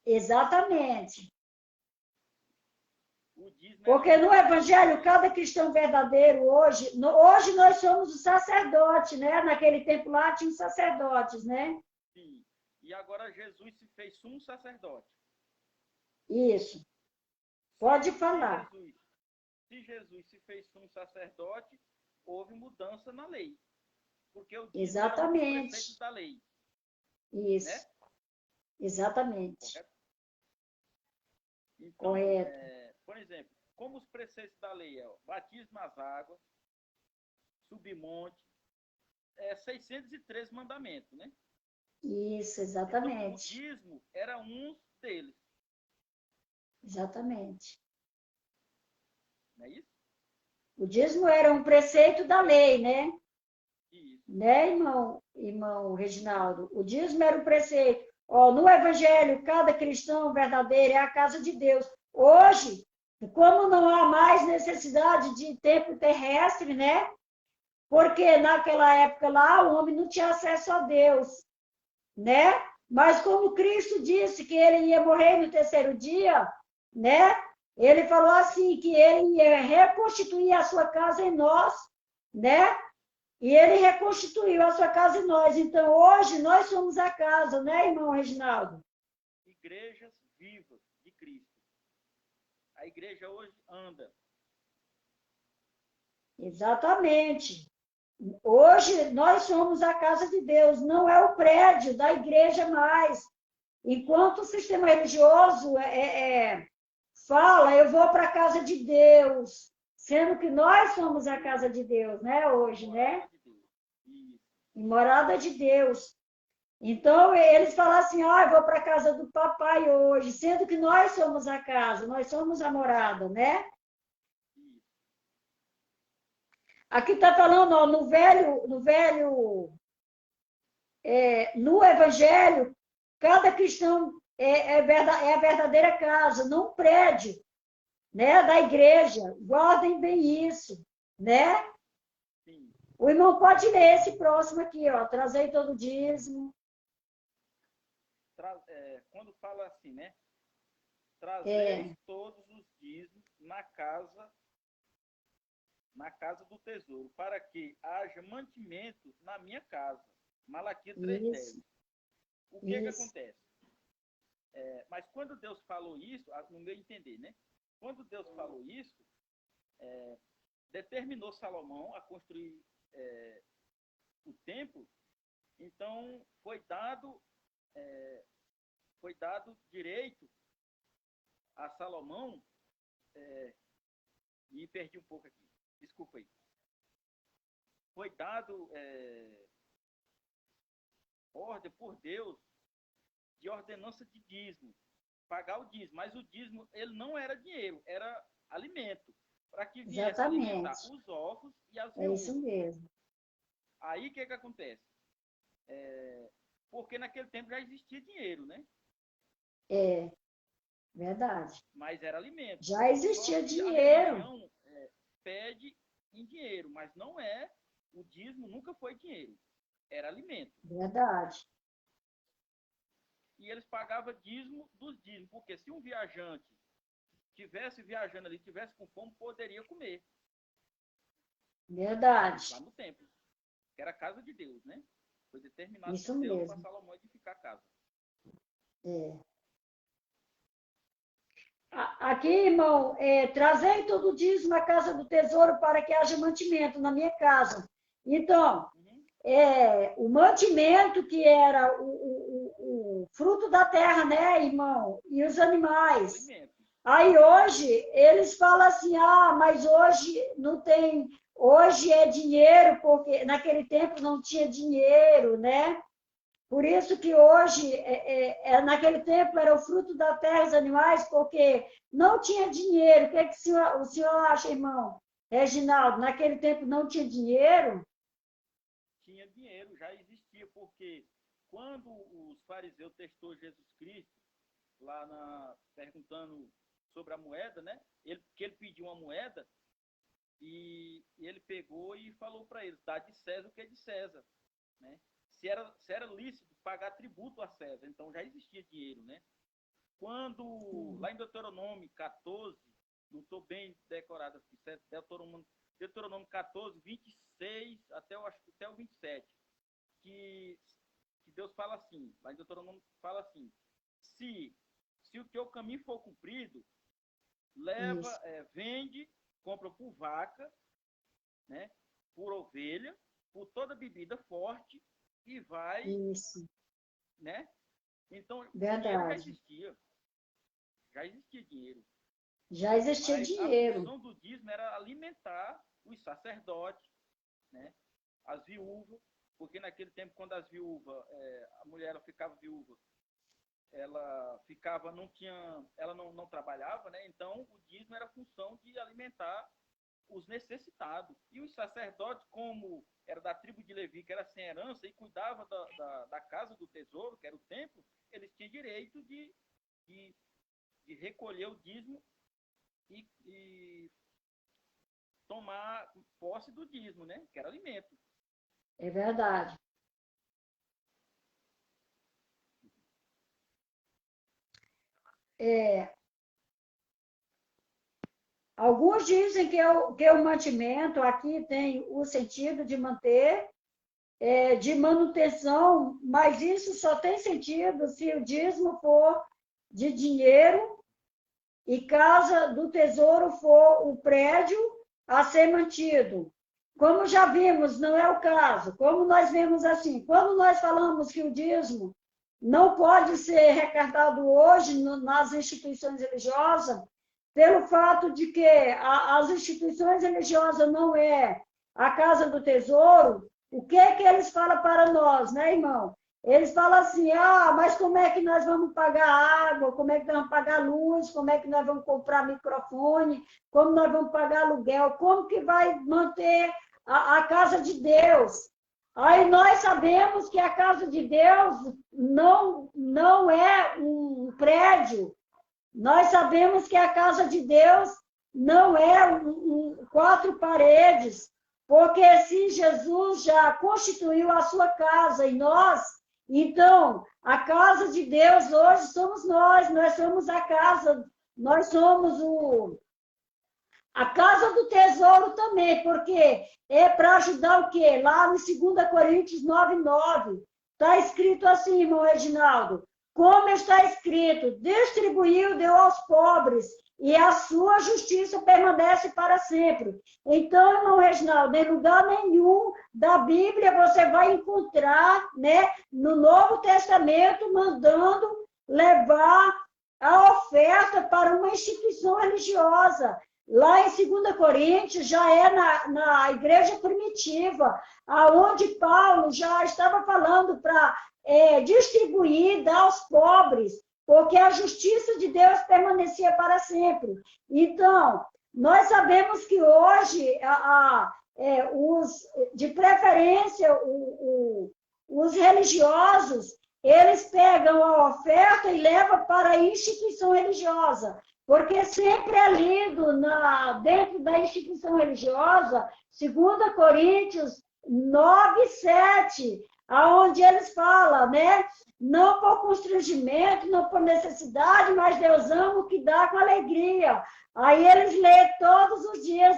exatamente. O dízimo Porque no Evangelho, cada cristão verdadeiro hoje nós somos os sacerdotes, né? Naquele tempo lá tinha os sacerdotes, né? Sim. E agora Jesus se fez sumo sacerdote. Isso. Pode falar. Se Jesus se fez sumo sacerdote, houve mudança na lei. porque o dízimo era um dos Exatamente. preceitos da lei, Isso. né? Exatamente. Correto? Então, Correto. por exemplo, como os preceitos da lei é o batismo nas águas, submonte, 613 mandamentos, né? Isso, Então, o exatamente. dízimo era um deles, Exatamente. não é isso? O dízimo era um preceito da lei, né? Isso. Né, irmão Reginaldo? O dízimo era um preceito. Ó, no Evangelho, cada cristão verdadeiro é a casa de Deus. Hoje, como não há mais necessidade de templo terrestre, né? Porque naquela época lá o homem não tinha acesso a Deus, né? Mas como Cristo disse que ele ia morrer no terceiro dia, né? Ele falou assim que ele ia reconstituir a sua casa em nós, né? E ele reconstituiu a sua casa em nós. Então hoje nós somos a casa, né, irmão Reginaldo? Igrejas vivas de Cristo. A igreja hoje anda. Exatamente. Hoje nós somos a casa de Deus, não é o prédio da igreja mais. Enquanto o sistema religioso fala, eu vou para a casa de Deus, sendo que nós somos a casa de Deus, né, hoje, né? Morada de Deus. Isso. E morada de Deus. Então, eles falam assim, eu vou para a casa do papai hoje, sendo que nós somos a casa, nós somos a morada, né? Isso. Aqui está falando, ó, no Evangelho, cada cristão é a verdadeira casa, não um prédio, né, da igreja. Guardem bem isso, né? Sim. O irmão pode ler esse próximo aqui, ó. Trazei todo o dízimo. Quando fala assim, né? Trazeis todos os dízimos na casa do tesouro, para que haja mantimento na minha casa. Malaquias 3:10. O que acontece? Mas quando Deus falou isso, no meu entender, né? Quando Deus falou isso, determinou Salomão a construir o templo, então foi dado direito a Salomão, me perdi um pouco aqui, desculpa aí. Foi dado ordem por Deus de ordenança de dízimo, pagar o dízimo, mas o dízimo ele não era dinheiro, era alimento, para que viesse alimentar os órfãos e as viúvas. É isso mesmo. Aí o que acontece? Porque naquele tempo já existia dinheiro, né? Verdade. Mas era alimento. Já existia Só que dinheiro. A religião pede em dinheiro, mas não é. O dízimo nunca foi dinheiro. Era alimento. Verdade. E eles pagavam dízimo dos dízimos, porque se um viajante tivesse viajando ali, tivesse com fome, poderia comer. Verdade. Lá no templo. Que era a casa de Deus, né? Foi determinado Isso por Deus mesmo. para Salomão edificar a casa. Aqui, irmão, trazei todo o dízimo à casa do tesouro para que haja mantimento na minha casa. Então, o mantimento que era o fruto da terra, né, irmão? E os animais. Aí hoje, eles falam assim, mas hoje não tem, hoje é dinheiro, porque naquele tempo não tinha dinheiro, né? Por isso que hoje, naquele tempo, era o fruto da terra, os animais, porque não tinha dinheiro. O que, o senhor acha, irmão Reginaldo? Naquele tempo não tinha dinheiro? Tinha dinheiro, já existia, porque quando os fariseus testou Jesus Cristo, perguntando sobre a moeda, né? Que ele pediu uma moeda, e ele pegou e falou para eles, dá de César o que é de César, né? Se era lícito pagar tributo a César, então já existia dinheiro, né? Quando, lá em Deuteronômio 14, não estou bem decorado aqui, Deuteronômio 14, 26 até o 27, que Deus fala assim, lá em Deuteronômio fala assim, se o teu caminho for cumprido, vende, compra por vaca, né, por ovelha, por toda bebida forte e vai, Isso, né? Então, dinheiro verdade. já existia dinheiro. Já existia Mas a dinheiro. função do dízimo era alimentar os sacerdotes, né? As viúvas, porque naquele tempo, quando as viúvas, a mulher ela ficava viúva, ela ficava, não tinha, ela não trabalhava, né? Então, o dízimo era a função de alimentar os necessitados. E os sacerdotes, como era da tribo de Levi, que era sem herança, e cuidava da casa do tesouro, que era o templo, eles tinham direito de, de recolher o dízimo e tomar posse do dízimo, né? Que era alimento. É verdade. É, alguns dizem que o mantimento aqui tem o sentido de manter, de manutenção, mas isso só tem sentido se o dízimo for de dinheiro e casa do tesouro for o prédio a ser mantido. Como já vimos, não é o caso. Como nós vemos assim, quando nós falamos que o dízimo não pode ser recartado hoje nas instituições religiosas, pelo fato de que as instituições religiosas não é a casa do tesouro, o que é que eles falam para nós, né, irmão? Eles falam assim, mas como é que nós vamos pagar água, como é que nós vamos pagar luz, como é que nós vamos comprar microfone, como nós vamos pagar aluguel, como que vai manter a casa de Deus? Aí nós sabemos que a casa de Deus não é um prédio, nós sabemos que a casa de Deus não é quatro paredes, porque se Jesus já constituiu a sua casa em nós, então a casa de Deus hoje somos nós somos a casa, nós somos a casa do tesouro também, porque é para ajudar o quê? Lá no 2 Coríntios 9:9, está escrito assim, irmão Reginaldo, como está escrito, distribuiu, deu aos pobres, e a sua justiça permanece para sempre. Então, irmão Reginaldo, em lugar nenhum da Bíblia você vai encontrar, né, no Novo Testamento, mandando levar a oferta para uma instituição religiosa. Lá em 2 Coríntios, já é na igreja primitiva, aonde Paulo já estava falando para distribuir, dar aos pobres, porque a justiça de Deus permanecia para sempre. Então, nós sabemos que hoje, de preferência, os religiosos, eles pegam a oferta e levam para a instituição religiosa, porque sempre é lido dentro da instituição religiosa, 2 Coríntios 9:7, aonde eles falam, né? Não por constrangimento, não por necessidade, mas Deus ama o que dá com alegria. Aí eles lêem todos os dias,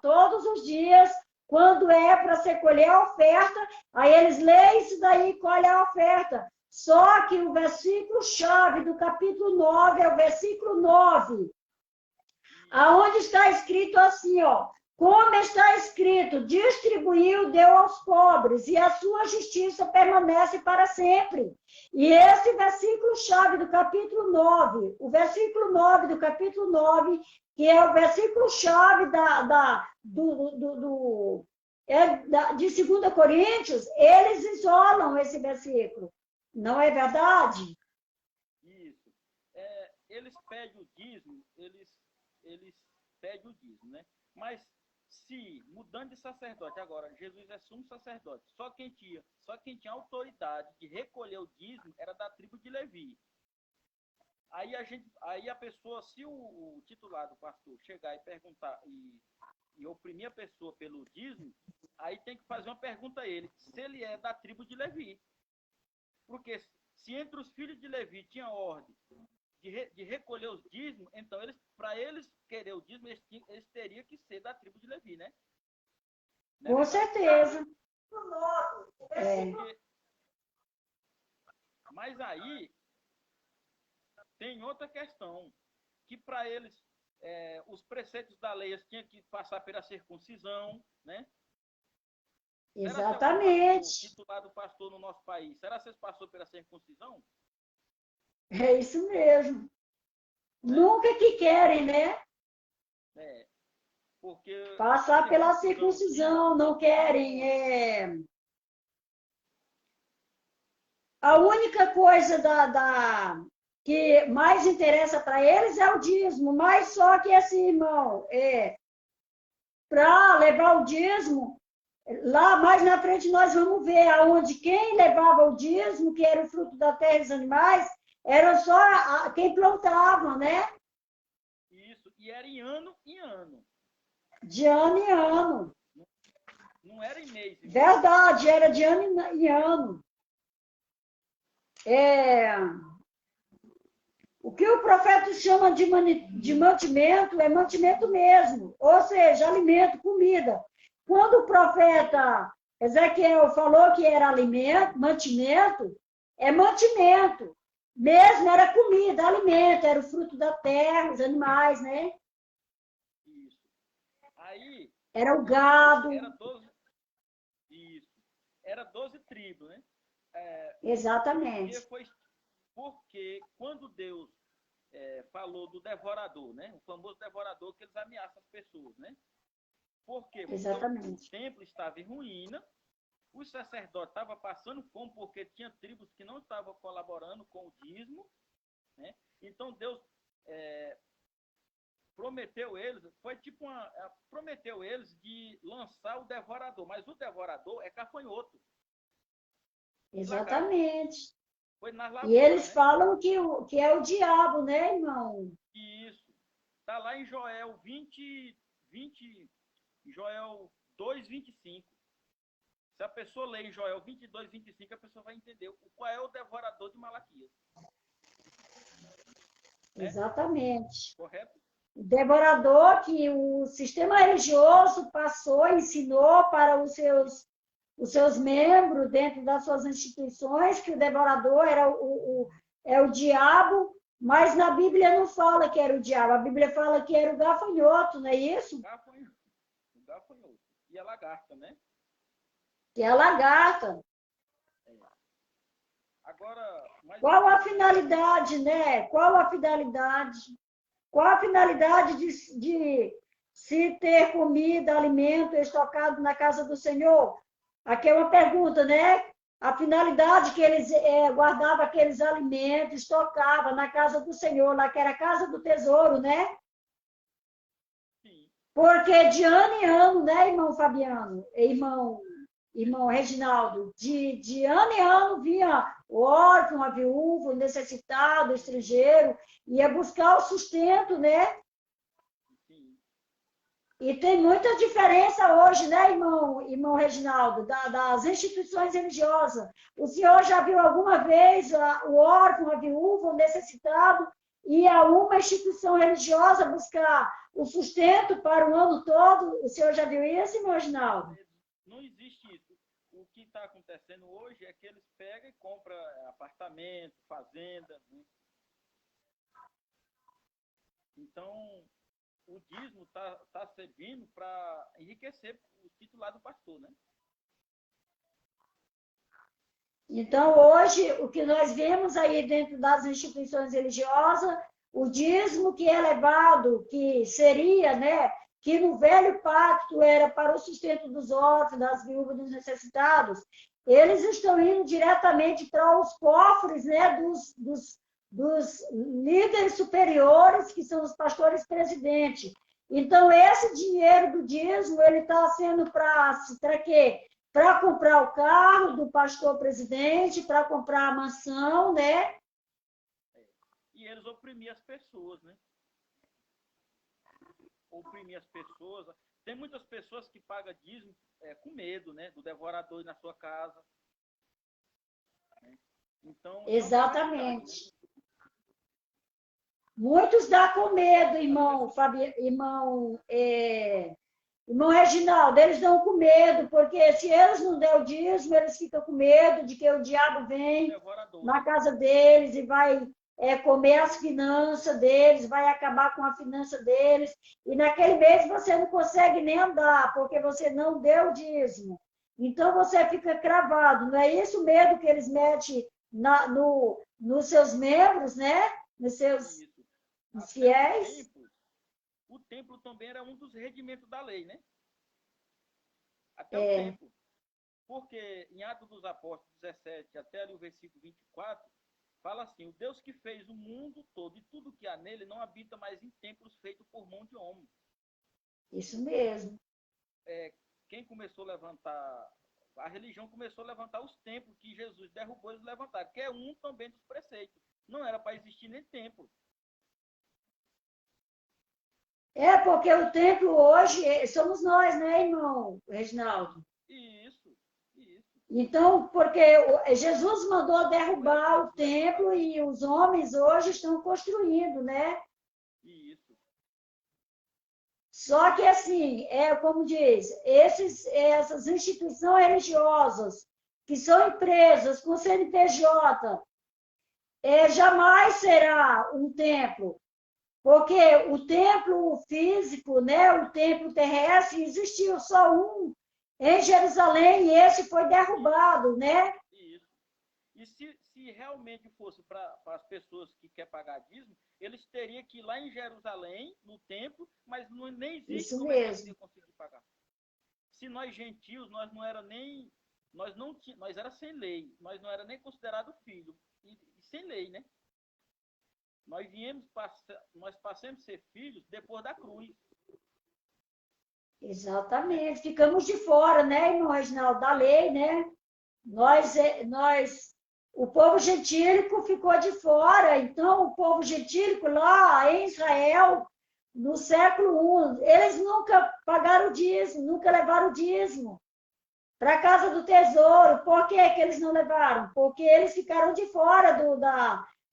todos os dias, quando é para se colher a oferta, aí eles leem isso daí e colhem a oferta. Só que o versículo-chave do capítulo 9 é o versículo 9, aonde está escrito assim, como está escrito, distribuiu, deu aos pobres, e a sua justiça permanece para sempre. E esse versículo-chave do capítulo 9, o versículo 9 do capítulo 9, que é o versículo-chave de 2 Coríntios, eles isolam esse versículo. Não é verdade? Isso. Eles pedem o dízimo, eles pedem o dízimo, né? Mas se, mudando de sacerdote agora, Jesus é sumo sacerdote, só quem tinha autoridade de recolher o dízimo era da tribo de Levi. Aí a pessoa, se o titular do pastor chegar e perguntar e oprimir a pessoa pelo dízimo, aí tem que fazer uma pergunta a ele, se ele é da tribo de Levi. Porque se entre os filhos de Levi tinha ordem de recolher os dízimos, então para eles querer o dízimo, eles teriam que ser da tribo de Levi, né? Com certeza. Porque, mas aí tem outra questão, que para eles, os preceitos da lei tinham que passar pela circuncisão, né? Será que algum pastor, Exatamente. titulado pastor no nosso país, será que você passou pela circuncisão? É isso mesmo. Né? Nunca que querem, né? É, porque a Passar pela circuncisão em si, circuncisão, não querem. nossa, A única coisa que mais interessa para eles é o dízimo, mas só que assim, irmão, para levar o dízimo, lá mais na frente nós vamos ver aonde quem levava o dízimo, que era o fruto da terra e dos animais, era só quem plantava, né? isso, e era em ano em ano. De ano em ano. Não era em mês e mês. Verdade, era de ano em ano. É, o que o profeta chama de mantimento é mantimento mesmo, ou seja, alimento, comida. Quando o profeta Ezequiel falou que era alimento, mantimento, é mantimento. Mesmo era comida, alimento, era o fruto da terra, os animais, né? Isso. Aí, Era o isso, gado, era 12, isso, era 12 tribos, né? Porque exatamente, foi, porque quando Deus falou do devorador, né? O famoso devorador que eles ameaçam as pessoas, né? Por quê? Porque o exatamente, templo estava em ruína, os sacerdotes estavam passando fome porque tinha tribos que não estavam colaborando com o dízimo, né? Então Deus prometeu eles, foi tipo prometeu eles de lançar o devorador, mas o devorador é gafanhoto e lagarto. exatamente. Foi nas E lavouras, eles né? falam que é o diabo, né, irmão? E isso. Está lá em Joel 20, Joel 2:25. Se a pessoa ler em Joel 22:25, a pessoa vai entender qual é o devorador de Malaquias. Né? Exatamente. Correto? O devorador que o sistema religioso passou, ensinou para os seus membros dentro das suas instituições, que o devorador era é o diabo, mas na Bíblia não fala que era o diabo, a Bíblia fala que era o gafanhoto, não é isso? Gafanhoto. E a lagarta, né? Que é a lagarta. É. Agora, mais uma Qual a coisa, né? finalidade, né? Qual a finalidade? Qual a finalidade de se ter comida, alimento estocado na casa do Senhor? Aqui é uma pergunta, né? A finalidade que eles guardavam aqueles alimentos, estocavam na casa do Senhor, lá que era a casa do tesouro, né? Sim. Porque de ano em ano, né, irmão Fabiano, irmão Reginaldo, de ano em ano vinha o órfão, a viúva, o necessitado, o estrangeiro, ia buscar o sustento, né? Sim. E tem muita diferença hoje, né, irmão Reginaldo, das instituições religiosas. O senhor já viu alguma vez o órfão, a viúva, o necessitado, ir a uma instituição religiosa buscar o sustento para o ano todo? O senhor já viu isso, irmão Reginaldo? Não existe isso. O que está acontecendo hoje é que eles pegam e compram apartamento, fazenda. Né? Então, o dízimo tá servindo para enriquecer o titular do pastor, né? Então, hoje, o que nós vemos aí dentro das instituições religiosas, o dízimo que é levado, que seria, né, que no velho pacto era para o sustento dos órfãos, das viúvas, dos necessitados, eles estão indo diretamente para os cofres, né, dos líderes superiores, que são os pastores presidentes. Então, esse dinheiro do dízimo, ele está sendo para quê? Para comprar o carro do pastor presidente, para comprar a mansão, né? E eles oprimiam as pessoas, né? Oprimir as pessoas. Tem muitas pessoas que pagam dízimo com medo, né? Do devorador na sua casa. Né? Então, isso é uma realidade, né? Exatamente. Muitos dá com medo, As irmão, pessoas, irmão Reginaldo, eles dão com medo, porque se eles não der o dízimo, eles ficam com medo de que o diabo o vem devorador, na né? casa deles e vai comer as finanças deles, vai acabar com a finança deles, e naquele mês você não consegue nem andar, porque você não deu o dízimo. Então você fica cravado. Não é isso o medo que eles metem nos seus membros, né? Nos seus Isso. Até fiéis? o templo também era um dos regimentos da lei, né? Até o É, templo. Porque em Atos dos Apóstolos 17, até ali o versículo 24, fala assim: o Deus que fez o mundo todo e tudo que há nele não habita mais em templos feitos por mão de homem. isso mesmo. Quem começou a levantar, a religião começou a levantar os templos que Jesus derrubou, eles levantaram, que é um também dos preceitos. Não era para existir nem templo. É porque o templo hoje somos nós, né, irmão Reginaldo? Isso, isso. Então, porque Jesus mandou derrubar o templo e os homens hoje estão construindo, né? Isso. Só que, assim, como diz, essas instituições religiosas, que são empresas com CNPJ, jamais será um templo, porque o templo físico, né, o templo terrestre, existiu só um em Jerusalém e esse foi derrubado, né? Isso. E se realmente fosse para as pessoas que querem pagar dízimo, eles teriam que ir lá em Jerusalém, no templo, mas não, nem existe Isso como é que eles mesmo. iam conseguir pagar. Se nós gentios, nós não era nem. Nós não nós era sem lei, nós não era nem considerado filho. E sem lei, né? Nós passamos a ser filhos depois da cruz, né? Exatamente. Ficamos de fora, né, irmão Reginaldo, da lei, né? Nós, Isso, o povo gentílico ficou de fora. Então, o povo gentílico lá em Israel, no século I, eles nunca pagaram o dízimo, nunca levaram o dízimo para a casa do tesouro. Por que que eles não levaram? Porque eles ficaram de fora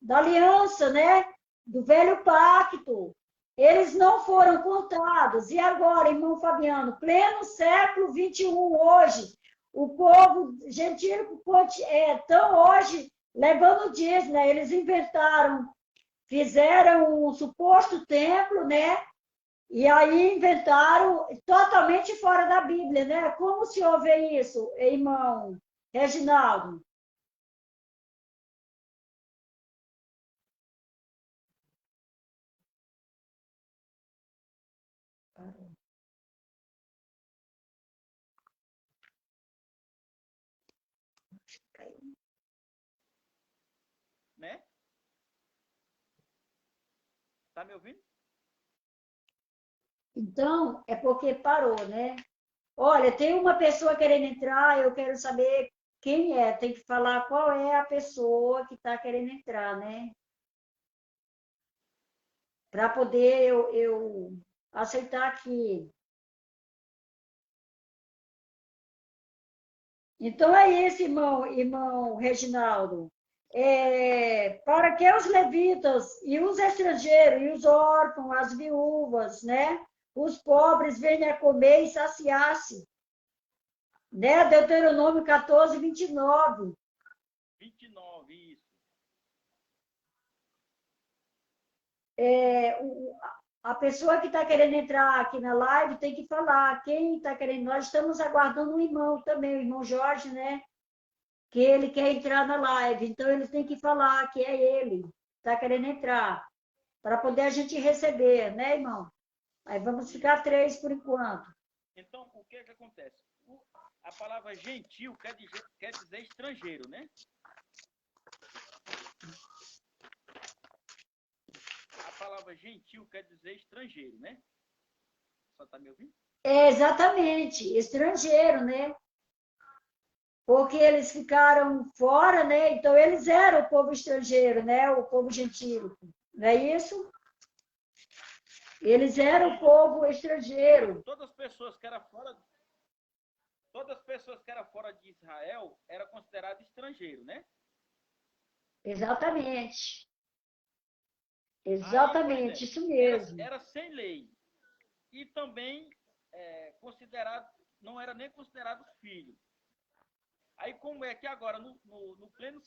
da aliança, né? Do velho pacto. Eles não foram contados. E agora, irmão Fabiano, pleno século XXI, hoje, o povo gentílico estão hoje levando dízimo, né? Eles inventaram, fizeram um suposto templo, né? E aí inventaram totalmente fora da Bíblia, né? Como se ouve isso, irmão Reginaldo? né? Tá me ouvindo? Então, é porque parou, né? Olha, tem uma pessoa querendo entrar, eu quero saber quem é. Tem que falar qual é a pessoa que está querendo entrar, né? Para poder eu aceitar aqui. Então é isso, irmão Reginaldo. Para que os levitas e os estrangeiros, e os órfãos, as viúvas, né? Os pobres venham a comer e saciar-se. Né? Deuteronômio 14, 29. 29, isso. A pessoa que está querendo entrar aqui na live tem que falar. Quem está querendo? Nós estamos aguardando um irmão também, o irmão Jorge, né? Que ele quer entrar na live. Então, ele tem que falar que é ele que está querendo entrar, para poder a gente receber, né, irmão? Aí vamos Isso. ficar três por enquanto. Então, o que que acontece? A palavra gentil quer dizer estrangeiro, né? A palavra gentil quer dizer estrangeiro, né? Só tá me ouvindo? Exatamente, estrangeiro, né? Porque eles ficaram fora, né? Então eles eram o povo estrangeiro, né? O povo gentílico, não é isso? Eles eram o Isso. povo estrangeiro. Todas as pessoas que eram fora de Israel eram consideradas estrangeiros, né? Exatamente. Aí, por Exatamente, exemplo, isso era, mesmo. era sem lei e também considerado, não era nem considerado filho. Aí como é que agora, no pleno.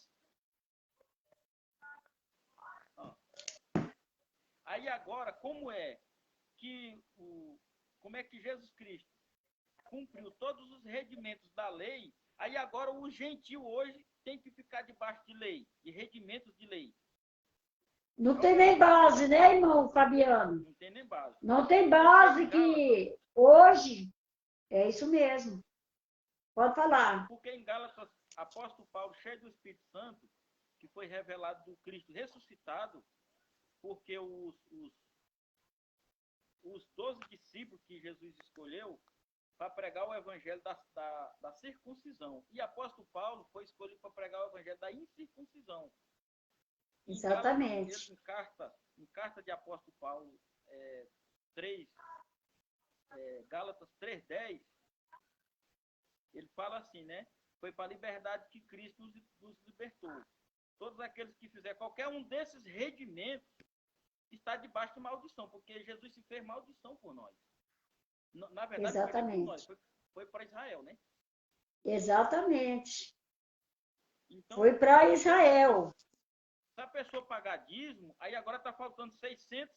Ah, aí agora, como é que Jesus Cristo cumpriu todos os regimentos da lei, aí agora o gentil hoje tem que ficar debaixo de lei, de regimentos de lei. Não tem nem base, né, irmão Fabiano? Não tem nem base. Não tem base que hoje é isso mesmo. Pode falar. Porque em Gálatas, apóstolo Paulo, cheio do Espírito Santo, que foi revelado do Cristo ressuscitado, porque os 12 discípulos que Jesus escolheu para pregar o evangelho da circuncisão. E apóstolo Paulo foi escolhido para pregar o evangelho da incircuncisão. Exatamente. Em carta de apóstolo Paulo 3, Gálatas 3:10, ele fala assim, né? Foi para a liberdade que Cristo nos libertou. Todos aqueles que fizer qualquer um desses regimentos está debaixo de maldição, porque Jesus se fez maldição por nós. Na verdade, Exatamente. foi para Israel, né? Exatamente. Então, foi para Israel. Se a pessoa pagar dízimo, aí agora está faltando 600.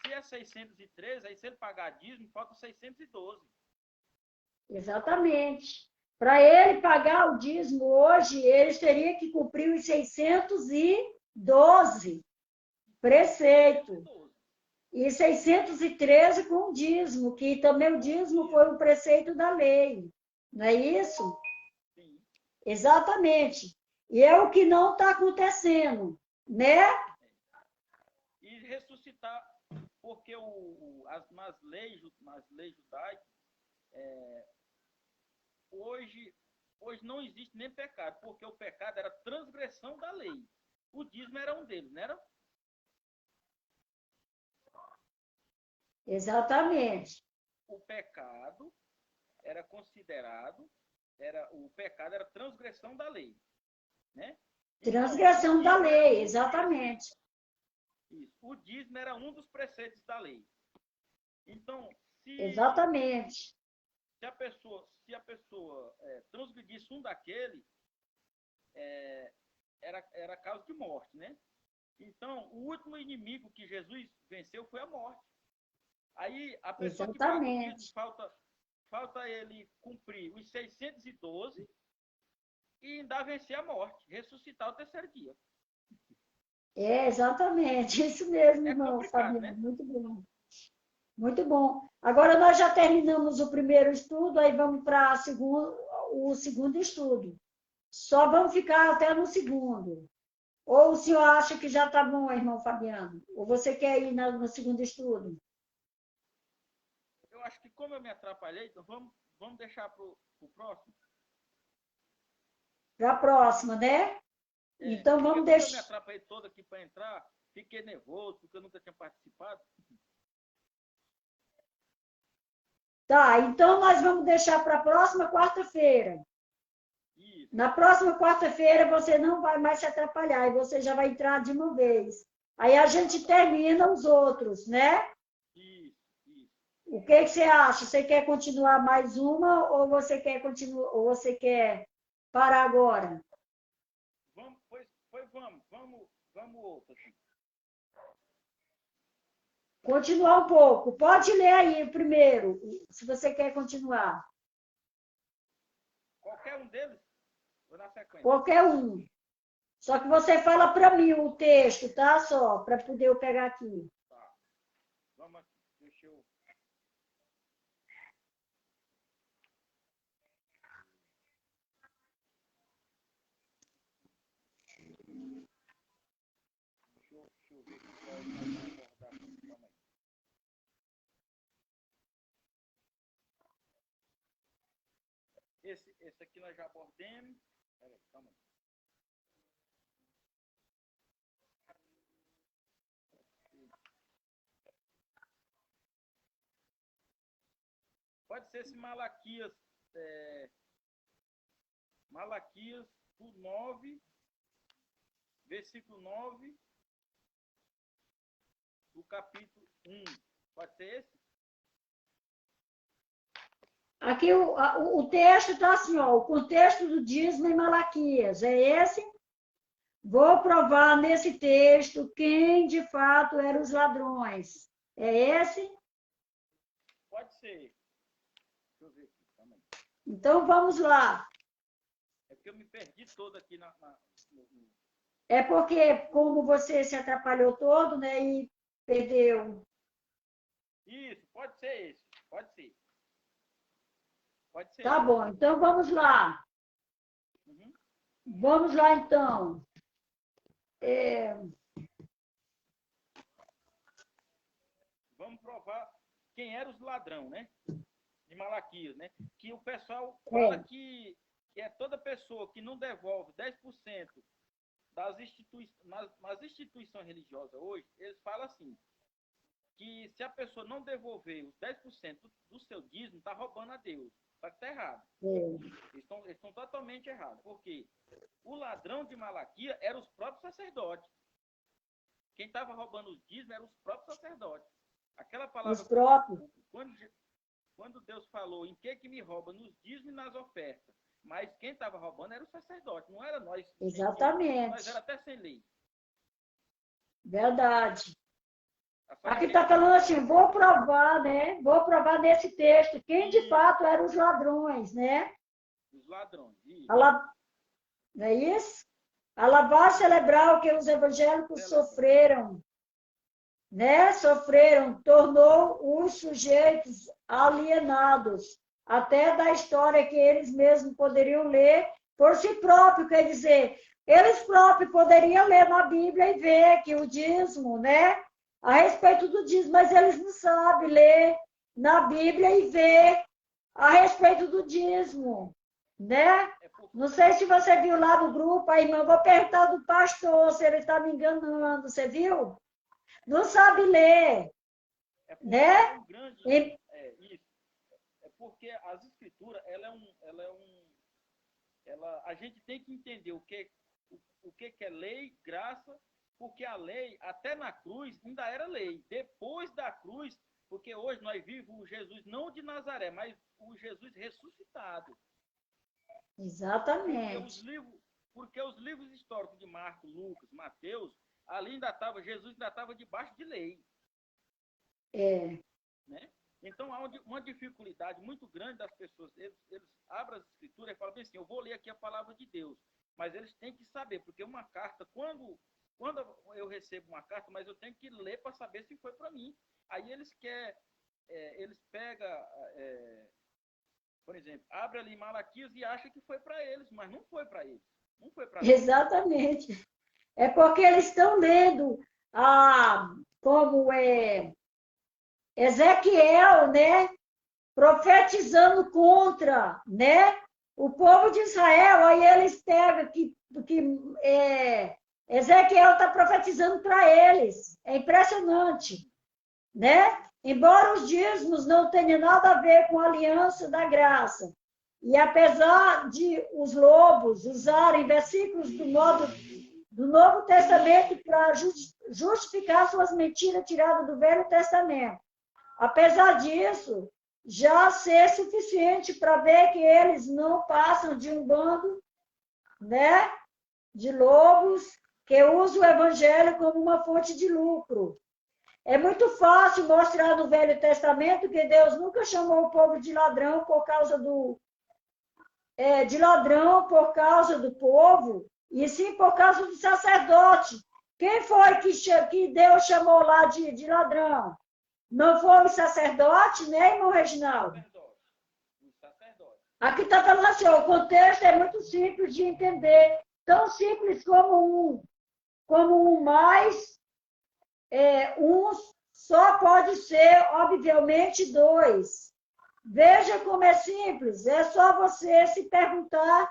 Se é 613, aí se ele pagar dízimo, falta 612. Exatamente. Para ele pagar o dízimo hoje, ele teria que cumprir os 612 preceitos. E 613 com o dízimo, que também o dízimo foi um preceito da lei. Não é isso? Sim. Exatamente. E é o que não está acontecendo, né? E ressuscitar, porque nas leis judaicas, hoje não existe nem pecado, porque o pecado era transgressão da lei. O dízimo era um deles, não era? Exatamente. O pecado era considerado, o pecado era transgressão da lei, né? Transgressão da lei, exatamente. Isso. O dízimo era um dos preceitos da lei. Então, exatamente. Se a pessoa transgredisse um daquele, era causa de morte, né? Então, o último inimigo que Jesus venceu foi a morte. Aí, a pessoa que paga o dízimo, falta ele cumprir os 612 e ainda vencer a morte, ressuscitar o terceiro dia. Exatamente, isso mesmo, irmão Fabiano, né? muito bom. Muito bom. Agora nós já terminamos o primeiro estudo, aí vamos para o segundo estudo. Só vamos ficar até no segundo. Ou o senhor acha que já está bom, irmão Fabiano? Ou você quer ir no segundo estudo? Eu acho que como eu me atrapalhei, então vamos deixar para o próximo. Para a próxima, né? Então vamos deixar. Eu me atrapalhei todo aqui para entrar, fiquei nervoso, porque eu nunca tinha participado. Tá, então nós vamos deixar para a próxima quarta-feira. Na próxima quarta-feira você não vai mais se atrapalhar e você já vai entrar de uma vez. Aí a gente termina os outros, né? Isso. O que você acha? Você quer continuar mais uma ou você quer continuar ou você quer parar agora? Vamos outra. Continuar um pouco. Pode ler aí primeiro, se você quer continuar. Qualquer um deles? Ou na sequência? Qualquer um. Só que você fala para mim o texto, tá? Só, para poder eu pegar aqui. Tá. Vamos aqui. Deixa eu... Deixa eu ver aqui qual é o que eu vou abordar. Calma aí. Esse aqui nós já abordamos. Peraí, calma aí. Pode ser esse Malaquias, Malaquias 9, versículo 9, do capítulo 1. Pode ser esse? Aqui o texto está assim, ó, o contexto do dízimo em Malaquias. É esse? Vou provar nesse texto quem de fato eram os ladrões. É esse? Pode ser. Deixa eu ver aqui. Então, vamos lá. É porque eu me perdi todo aqui É porque, como você se atrapalhou todo, né, e perdeu. Isso, pode ser esse. Pode ser. Pode ser Tá esse. bom, então vamos lá. Uhum. Vamos lá, então. É, Vamos provar quem era os ladrão, né? De Malaquias, né? Que o pessoal fala é, que é toda pessoa que não devolve 10% nas instituições religiosas hoje, eles falam assim, que se a pessoa não devolver os 10% do seu dízimo, está roubando a Deus. Só que está errado. é, Eles estão totalmente errados. Porque o ladrão de Malaquias eram os próprios sacerdotes. Quem estava roubando os dízimos eram os próprios sacerdotes. Aquela os palavra, próprios. quando Deus falou em que me rouba, nos dízimos e nas ofertas. Mas quem estava roubando era o sacerdote, não era nós gentios. Nós era Exatamente. até sem lei. Verdade. A Aqui igreja está falando católica. assim, vou provar, né? Vou provar nesse texto quem de Isso, fato eram os ladrões, né? os ladrões. A Isso. la- Não é isso? A lavagem cerebral que os evangélicos Celebram. sofreram, né? Sofreram, tornou os sujeitos alienados, até da história que eles mesmos poderiam ler por si próprios, quer dizer, eles próprios poderiam ler na Bíblia e ver que o dízimo, né? A respeito do dízimo, mas eles não sabem ler na Bíblia e ver a respeito do dízimo, né? É porque, Não sei se você viu lá no grupo, aí, irmã, vou perguntar do pastor se ele está me enganando, você viu? Não sabe ler, é porque né? é um grande. E- Isso. É porque as escrituras, a gente tem que entender o que é lei, graça, porque a lei, até na cruz, ainda era lei. Depois da cruz, porque hoje nós vivemos o Jesus não de Nazaré, mas o Jesus ressuscitado. Porque os Exatamente. livros, porque os livros históricos de Marcos, Lucas, Mateus, ali ainda estava, Jesus ainda estava debaixo de lei. É, Né? Então há uma dificuldade muito grande das pessoas. Eles abrem as escrituras e falam bem assim, eu vou ler aqui a palavra de Deus. Mas eles têm que saber, porque uma carta, quando eu recebo uma carta, mas eu tenho que ler para saber se foi para mim. Aí eles pegam, por exemplo, abre ali Malaquias e acha que foi para eles, mas não foi para eles. Não foi para nós. exatamente. É porque eles estão lendo como é Ezequiel, né? Profetizando contra, né? O povo de Israel, aí eles pegam Ezequiel está profetizando para eles. É impressionante, né? Embora os dízimos não tenham nada a ver com a aliança da graça, e apesar de os lobos usarem versículos do Novo Testamento para justificar suas mentiras tiradas do Velho Testamento, apesar disso, já ser suficiente para ver que eles não passam de um bando, né, de lobos que usam o evangelho como uma fonte de lucro. É muito fácil mostrar no Velho Testamento que Deus nunca chamou o povo de ladrão por causa do povo, e sim por causa do sacerdote. Quem foi que Deus chamou lá de ladrão? Não foi o sacerdote, né, irmão Reginaldo? Sacerdote. Aqui está falando assim, ó, o contexto é muito simples de entender, tão simples como um mais, um só pode ser, obviamente, dois. Veja como é simples, é só você se perguntar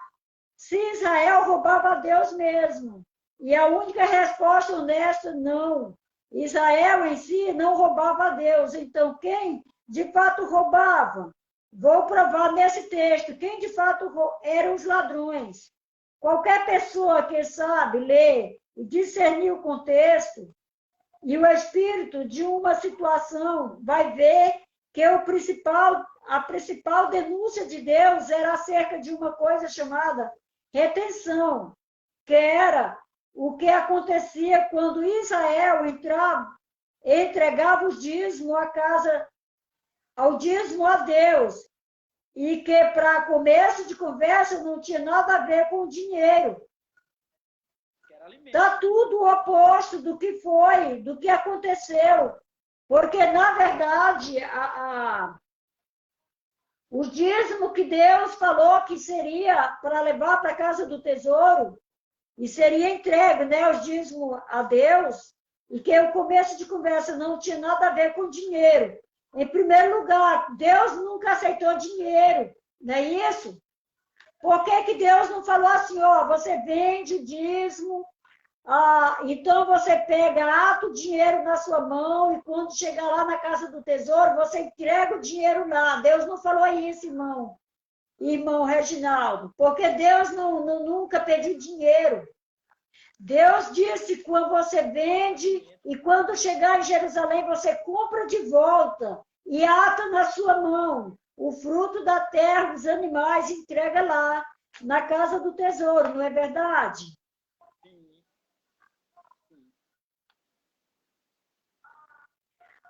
se Israel roubava a Deus mesmo. E a única resposta honesta, não. Israel em si não roubava a Deus. Então, quem de fato roubava? Vou provar nesse texto. Quem de fato eram os ladrões? Qualquer pessoa que sabe ler e discernir o contexto e o espírito de uma situação vai ver que a principal denúncia de Deus era acerca de uma coisa chamada retenção, que era o que acontecia quando Israel entregava o dízimo ao dízimo a Deus. e que para começo de conversa não tinha nada a ver com dinheiro. Está tudo o oposto do que foi, do que aconteceu. Porque, na verdade, o dízimo que Deus falou que seria para levar para a casa do tesouro, e seria entregue, né, os dízimos a Deus, e que o começo de conversa não tinha nada a ver com dinheiro. Em primeiro lugar, Deus nunca aceitou dinheiro, não é isso? Por que Deus não falou assim, ó, você vende o dízimo, então você pega, ata o dinheiro na sua mão, e quando chegar lá na casa do tesouro, você entrega o dinheiro lá. Deus não falou isso, irmão Reginaldo, porque Deus nunca pediu dinheiro. Deus disse, quando você vende, e quando chegar em Jerusalém, você compra de volta, e ata na sua mão o fruto da terra, os animais, e entrega lá, na casa do tesouro, não é verdade?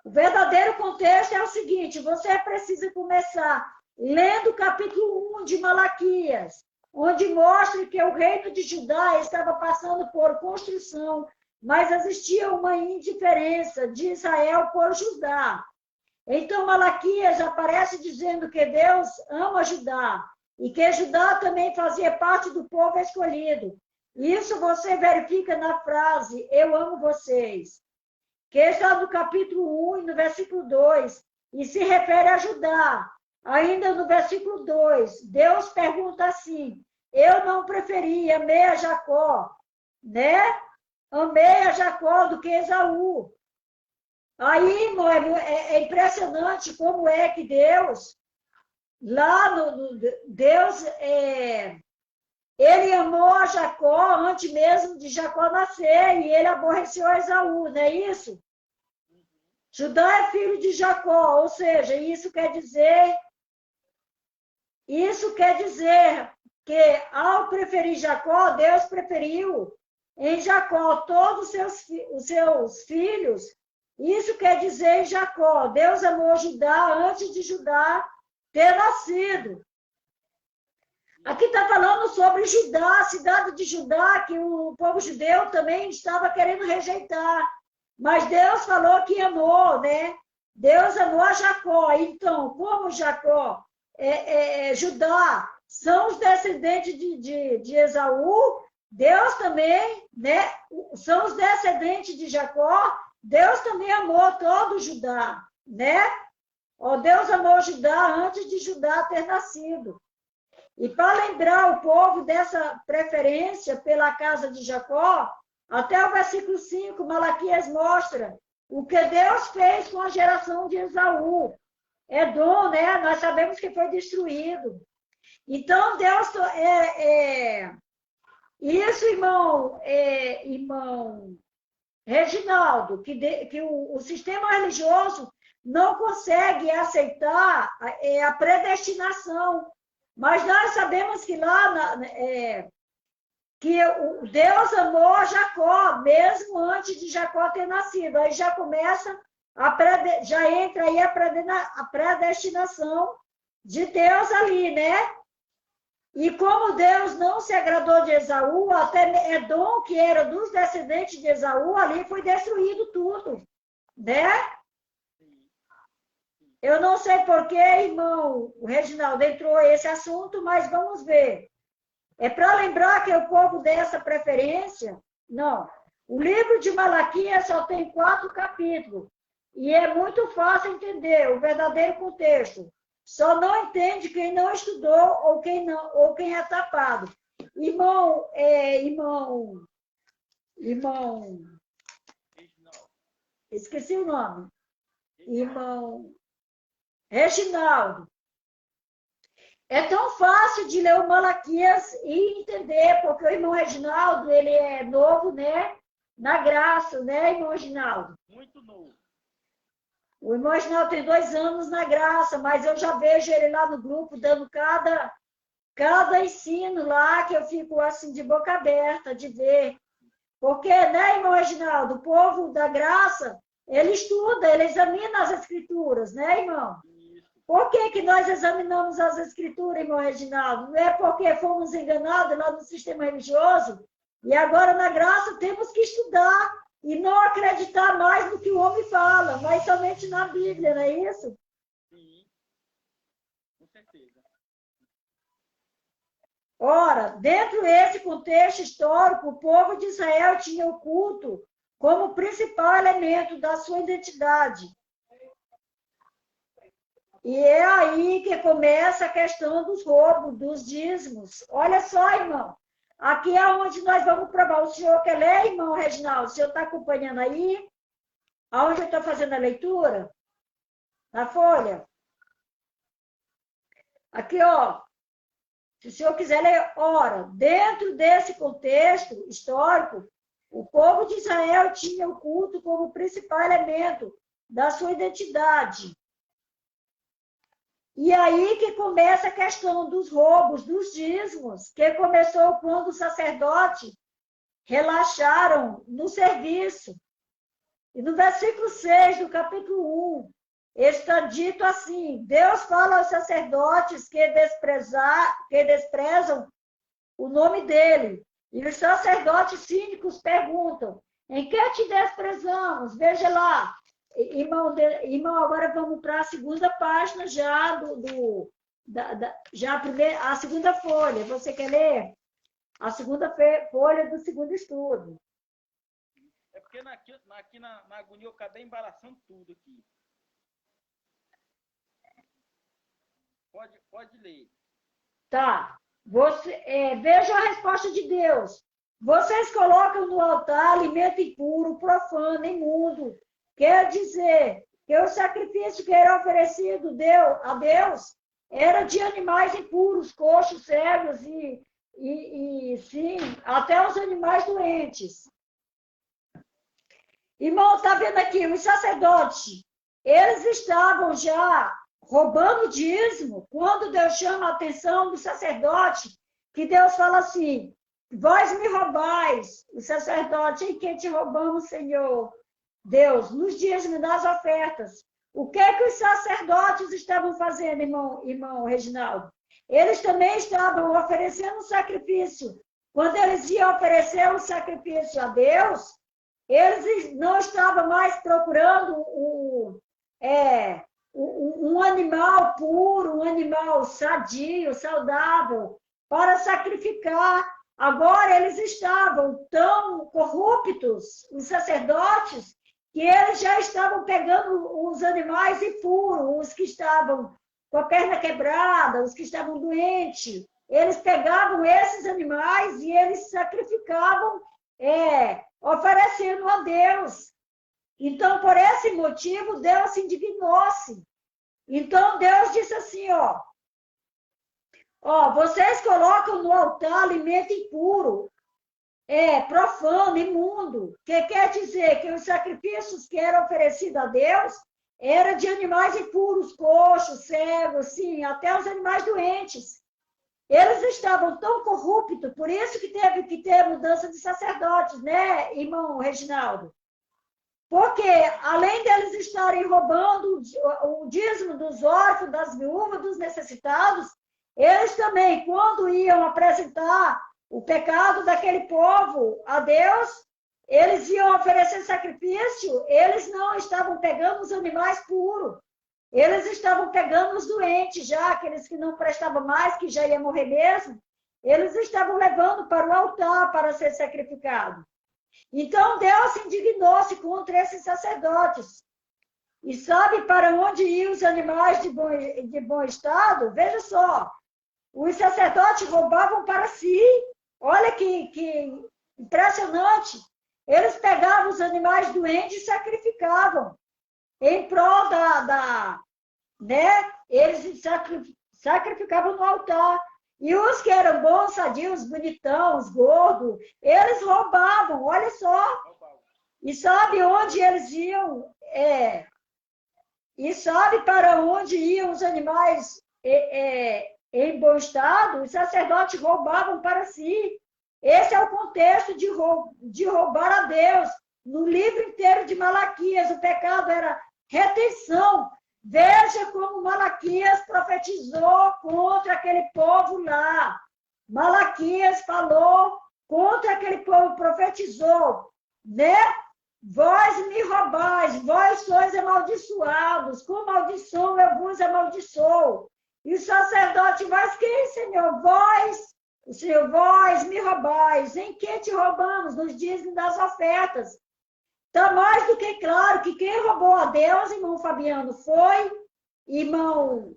O verdadeiro contexto é o seguinte, você precisa começar lendo o capítulo 1 de Malaquias, onde mostra que o reino de Judá estava passando por construção, mas existia uma indiferença de Israel por Judá. Então Malaquias aparece dizendo que Deus ama Judá, e que Judá também fazia parte do povo escolhido. Isso você verifica na frase, eu amo vocês, que está no capítulo 1 e no versículo 2, e se refere a Judá. Ainda no versículo 2, Deus pergunta assim, eu não preferi, amei a Jacó, né? Amei a Jacó do que Esaú. Aí, irmão, é impressionante como é que Deus, Deus, ele amou a Jacó antes mesmo de Jacó nascer, e ele aborreceu a Esaú, não é isso? Judá é filho de Jacó, ou seja, isso quer dizer que ao preferir Jacó, Deus preferiu em Jacó todos os seus filhos. Isso quer dizer em Jacó, Deus amou Judá antes de Judá ter nascido. Aqui está falando sobre Judá, a cidade de Judá, que o povo judeu também estava querendo rejeitar. Mas Deus falou que amou, né? Deus amou a Jacó. Então, como Jacó, Judá, são os descendentes de Esaú, Deus também, né? São os descendentes de Jacó, Deus também amou todo Judá, né? Deus amou Judá antes de Judá ter nascido. E para lembrar o povo dessa preferência pela casa de Jacó, até o versículo 5, Malaquias mostra o que Deus fez com a geração de Esaú. Edom, né? Nós sabemos que foi destruído. Então, Deus... Isso, irmão Reginaldo, que o sistema religioso não consegue aceitar a predestinação. Mas nós sabemos que lá... que Deus amou Jacó, mesmo antes de Jacó ter nascido. Aí já começa, já entra aí a predestinação de Deus ali, né? E como Deus não se agradou de Esaú, até Edom, que era dos descendentes de Esaú, ali foi destruído tudo, né? Eu não sei por que, irmão, o Reginaldo entrou esse assunto, mas vamos ver. É para lembrar que o povo dessa preferência? Não. O livro de Malaquias só tem 4 capítulos. E é muito fácil entender o verdadeiro contexto. Só não entende quem não estudou ou quem é tapado. Irmão, esqueci o nome. Irmão Reginaldo. É tão fácil de ler o Malaquias e entender, porque o irmão Reginaldo, ele é novo, né? Na graça, né, irmão Reginaldo? Muito novo. O irmão Reginaldo tem 2 anos na graça, mas eu já vejo ele lá no grupo dando cada ensino lá, que eu fico assim de boca aberta de ver. Porque, né, irmão Reginaldo, o povo da graça, ele estuda, ele examina as escrituras, né, irmão? Isso. Por que que nós examinamos as Escrituras, irmão Reginaldo? Não é porque fomos enganados lá no sistema religioso e agora na graça temos que estudar e não acreditar mais no que o homem fala, mas somente na Bíblia, não é isso? Sim, com certeza. Ora, dentro desse contexto histórico, o povo de Israel tinha o culto como principal elemento da sua identidade. E é aí que começa a questão dos roubos, dos dízimos. Olha só, irmão, aqui é onde nós vamos provar. O senhor quer ler, irmão Reginaldo? O senhor está acompanhando aí? Aonde eu estou fazendo a leitura? Na folha? Aqui, ó. Se o senhor quiser ler, ora, dentro desse contexto histórico, o povo de Israel tinha o culto como principal elemento da sua identidade. E aí que começa a questão dos roubos, dos dízimos, que começou quando os sacerdotes relaxaram no serviço. E no versículo 6 do capítulo 1, está dito assim: Deus fala aos sacerdotes que desprezam o nome dele. E os sacerdotes cínicos perguntam: em que te desprezamos? Veja lá, irmão, agora vamos para a segunda página já a segunda folha. Você quer ler? A segunda folha do segundo estudo. É porque aqui na agonia eu acabei embaraçando tudo aqui. Pode ler. Tá. Veja a resposta de Deus. Vocês colocam no altar alimento impuro, profano, imundo. Quer dizer que o sacrifício que era oferecido a Deus era de animais impuros, coxos, cegos e sim, até os animais doentes. Irmão, está vendo aqui, os sacerdotes, eles estavam já roubando dízimo, quando Deus chama a atenção do sacerdote, que Deus fala assim: vós me roubais, o sacerdote, em quem te roubamos, Senhor? Deus, nos dízimos das ofertas. O que é que os sacerdotes estavam fazendo, irmão Reginaldo? Eles também estavam oferecendo um sacrifício. Quando eles iam oferecer um sacrifício a Deus, eles não estavam mais procurando um animal puro, um animal sadio, saudável, para sacrificar. Agora eles estavam tão corruptos, os sacerdotes, que eles já estavam pegando os animais impuros, os que estavam com a perna quebrada, os que estavam doentes. Eles pegavam esses animais e eles sacrificavam, oferecendo a Deus. Então, por esse motivo, Deus se indignou-se. Então, Deus disse assim, vocês colocam no altar alimento impuro, profano, imundo, que quer dizer que os sacrifícios que eram oferecidos a Deus eram de animais impuros, coxos, cegos, sim, até os animais doentes. Eles estavam tão corruptos, por isso que teve que ter mudança de sacerdotes, né, irmão Reginaldo? Porque, além deles estarem roubando o dízimo dos órfãos, das viúvas, dos necessitados, eles também, quando iam apresentar o pecado daquele povo a Deus, eles iam oferecer sacrifício, eles não estavam pegando os animais puros, eles estavam pegando os doentes já, aqueles que não prestavam mais, que já iam morrer mesmo, eles estavam levando para o altar para ser sacrificado. Então, Deus se indignou-se contra esses sacerdotes. E sabe para onde iam os animais de bom estado? Veja só, os sacerdotes roubavam para si. Olha que impressionante. Eles pegavam os animais doentes e sacrificavam em prol eles sacrificavam no altar. E os que eram bons, sadios, bonitões, gordos, eles roubavam, olha só. E sabe onde eles iam? E sabe para onde iam os animais em bom estado? Os sacerdotes roubavam para si. Esse é o contexto de roubar a Deus. No livro inteiro de Malaquias, o pecado era retenção Veja como Malaquias profetizou contra aquele povo lá. Malaquias falou contra aquele povo, profetizou, né? Vós me roubais, vós sois amaldiçoados, com maldição eu vos amaldiçoo. E o sacerdote, vós quem, Senhor? Vós, o Senhor, vós me roubais. Em que te roubamos? Nos dízimos das ofertas. Está mais do que claro que quem roubou a Deus, irmão Fabiano, foi, irmão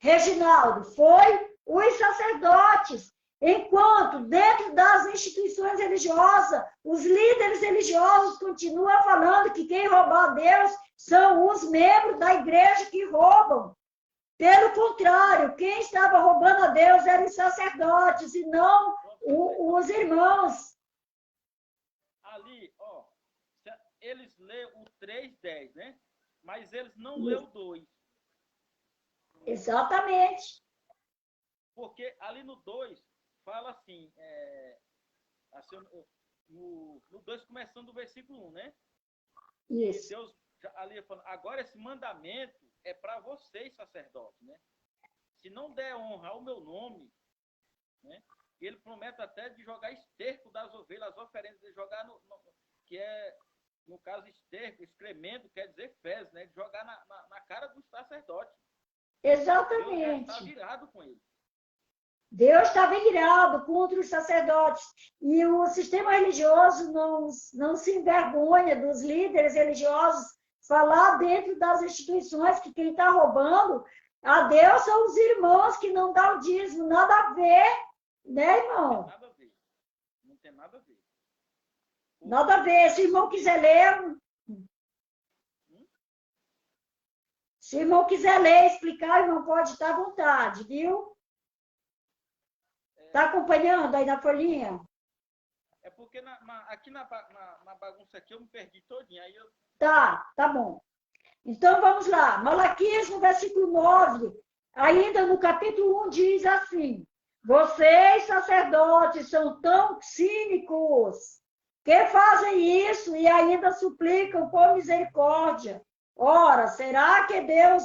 Reginaldo, foi os sacerdotes. Enquanto dentro das instituições religiosas, os líderes religiosos continuam falando que quem roubou a Deus são os membros da igreja que roubam. Pelo contrário, quem estava roubando a Deus eram os sacerdotes e não os irmãos. Ali, ó, eles lêem o 3:10, né? Mas eles não lêem o 2. Exatamente. Porque ali no 2 fala assim, no 2 começando o versículo 1, né? Isso. Deus ali falando, agora esse mandamento é para vocês, sacerdotes, né? Se não der honra ao meu nome, né? Ele promete até de jogar esterco das ovelhas, as oferendas, de jogar que é, no caso, esterco, excremento, quer dizer fezes, né? De jogar na cara do sacerdote. Exatamente. Deus já está virado com ele. Deus está virado contra os sacerdotes. E o sistema religioso não se envergonha dos líderes religiosos falar dentro das instituições que quem está roubando a Deus são os irmãos que não dão o dízimo. Nada a ver, né, irmão? Nada a ver. Não tem nada a ver. Nada a ver. Se o irmão quiser ler... Se o irmão quiser ler, explicar, o irmão pode estar à vontade, viu? Está acompanhando aí na folhinha? É porque aqui na bagunça aqui eu me perdi todinha. Aí eu... Tá bom. Então vamos lá. Malaquias, no versículo 9, ainda no capítulo 1, diz assim: vocês, sacerdotes, são tão cínicos que fazem isso e ainda suplicam por misericórdia. Ora, será que Deus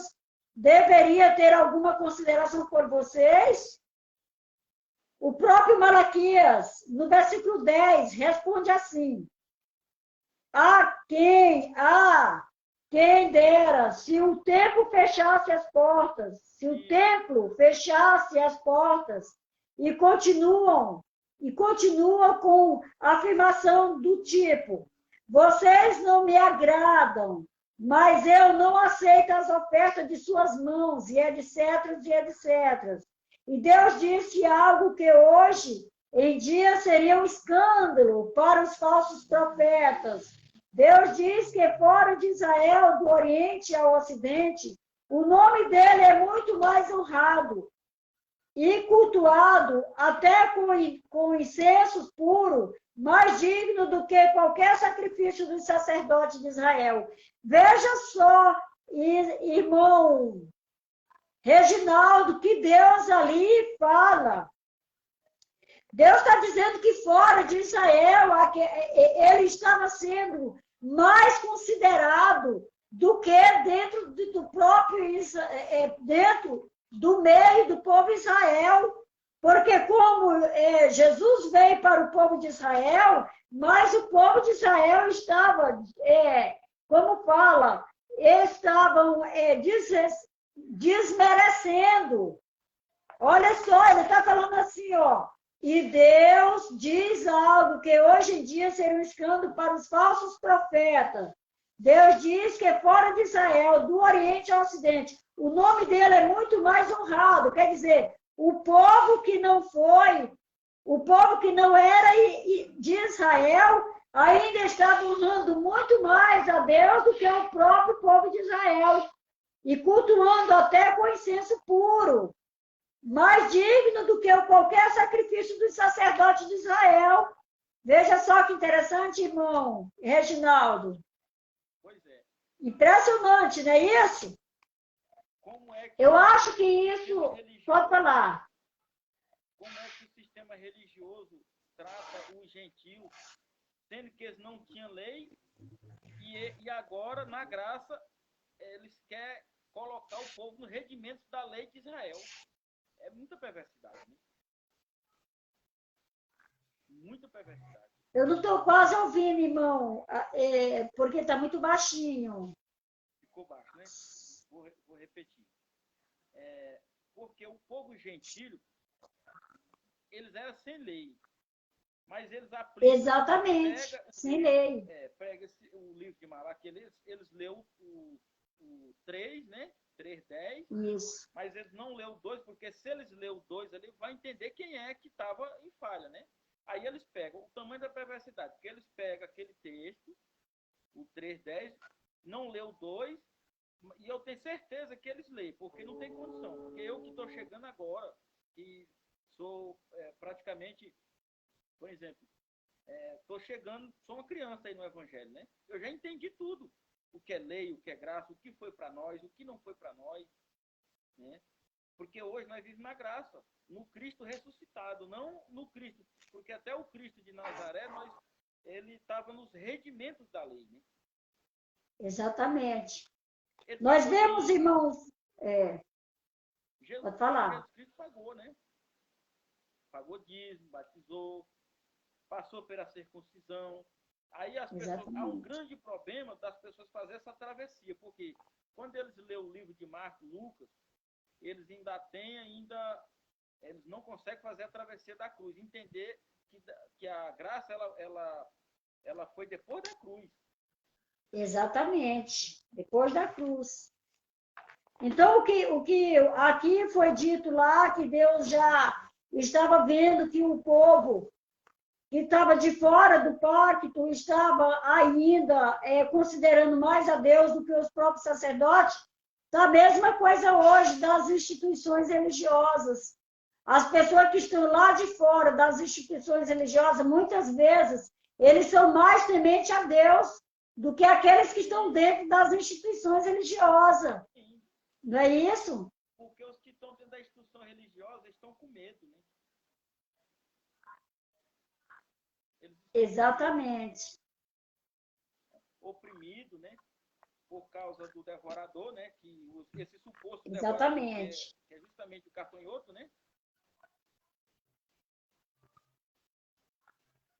deveria ter alguma consideração por vocês? O próprio Malaquias, no versículo 10, responde assim: quem dera, se o templo fechasse as portas, se o templo fechasse as portas, e continua com a afirmação do tipo: vocês não me agradam, mas eu não aceito as ofertas de suas mãos, e etc, e etc. E Deus disse algo que hoje em dia seria um escândalo para os falsos profetas. Deus diz que fora de Israel, do Oriente ao Ocidente, o nome dele é muito mais honrado e cultuado, até com incenso puro, mais digno do que qualquer sacrifício dos sacerdotes de Israel. Veja só, irmão Reginaldo, que Deus ali fala. Deus está dizendo que fora de Israel, ele estava sendo mais considerado do que dentro do próprio dentro do meio do povo Israel. Porque como Jesus veio para o povo de Israel, mas o povo de Israel estava, como fala, estavam desmerecendo. Olha só, ele está falando assim, ó. E Deus diz algo que hoje em dia seria um escândalo para os falsos profetas. Deus diz que fora de Israel, do Oriente ao Ocidente, o nome dele é muito mais honrado. Quer dizer, o povo que não foi, o povo que não era de Israel, ainda estava honrando muito mais a Deus do que o próprio povo de Israel. E cultuando até com incenso puro. Mais digno do que qualquer sacrifício dos sacerdotes de Israel. Veja só que interessante, irmão Reginaldo. Pois é. Impressionante, não é isso? Como é que eu acho que isso... Pode falar. Como é que o sistema religioso trata os gentios, sendo que eles não tinham lei, e agora, na graça, eles querem colocar o povo no regimento da lei de Israel. É muita perversidade, né? Muita perversidade. Eu não estou quase ouvindo, irmão, porque está muito baixinho. Ficou baixo, né? Vou repetir. Porque o povo gentílio, eles eram sem lei, mas eles aplicam... Exatamente, sem lei. Pega o livro de Malaque, eles leu o 3, né? 3:10. Isso. Mas eles não leu o 2, porque se eles leu o 2 ali, vai entender quem é que estava em falha, né? Aí eles pegam o tamanho da perversidade, porque eles pegam aquele texto, o 3:10, não leu o 2, e eu tenho certeza que eles leem, porque não tem condição. Porque eu que estou chegando agora, e sou praticamente, por exemplo, estou chegando, sou uma criança aí no Evangelho, né? Eu já entendi tudo. O que é lei, o que é graça, o que foi para nós, o que não foi para nós, né? Porque hoje nós vivemos na graça, no Cristo ressuscitado, não no Cristo, porque até o Cristo de Nazaré, ele estava nos redimentos da lei, né? Exatamente. Nós vemos, irmãos... pode falar. Jesus Cristo pagou, né? Pagou dízimo, batizou, passou pela circuncisão. Aí as pessoas, há um grande problema das pessoas fazerem essa travessia, porque quando eles lêem o livro de Marcos, Lucas, eles eles não conseguem fazer a travessia da cruz, entender que a graça ela foi depois da cruz. Exatamente, depois da cruz. Então, o que aqui foi dito lá, que Deus já estava vendo que o povo que estava de fora do pacto estava ainda considerando mais a Deus do que os próprios sacerdotes. Tá a mesma coisa hoje das instituições religiosas. As pessoas que estão lá de fora das instituições religiosas, muitas vezes, eles são mais tementes a Deus do que aqueles que estão dentro das instituições religiosas. Não é isso? Porque os que estão dentro da instituição religiosa estão com medo, né? Exatamente. Oprimido, né? Por causa do devorador, né? Esse suposto Exatamente. Devorador, que é justamente o cartonhoto, né?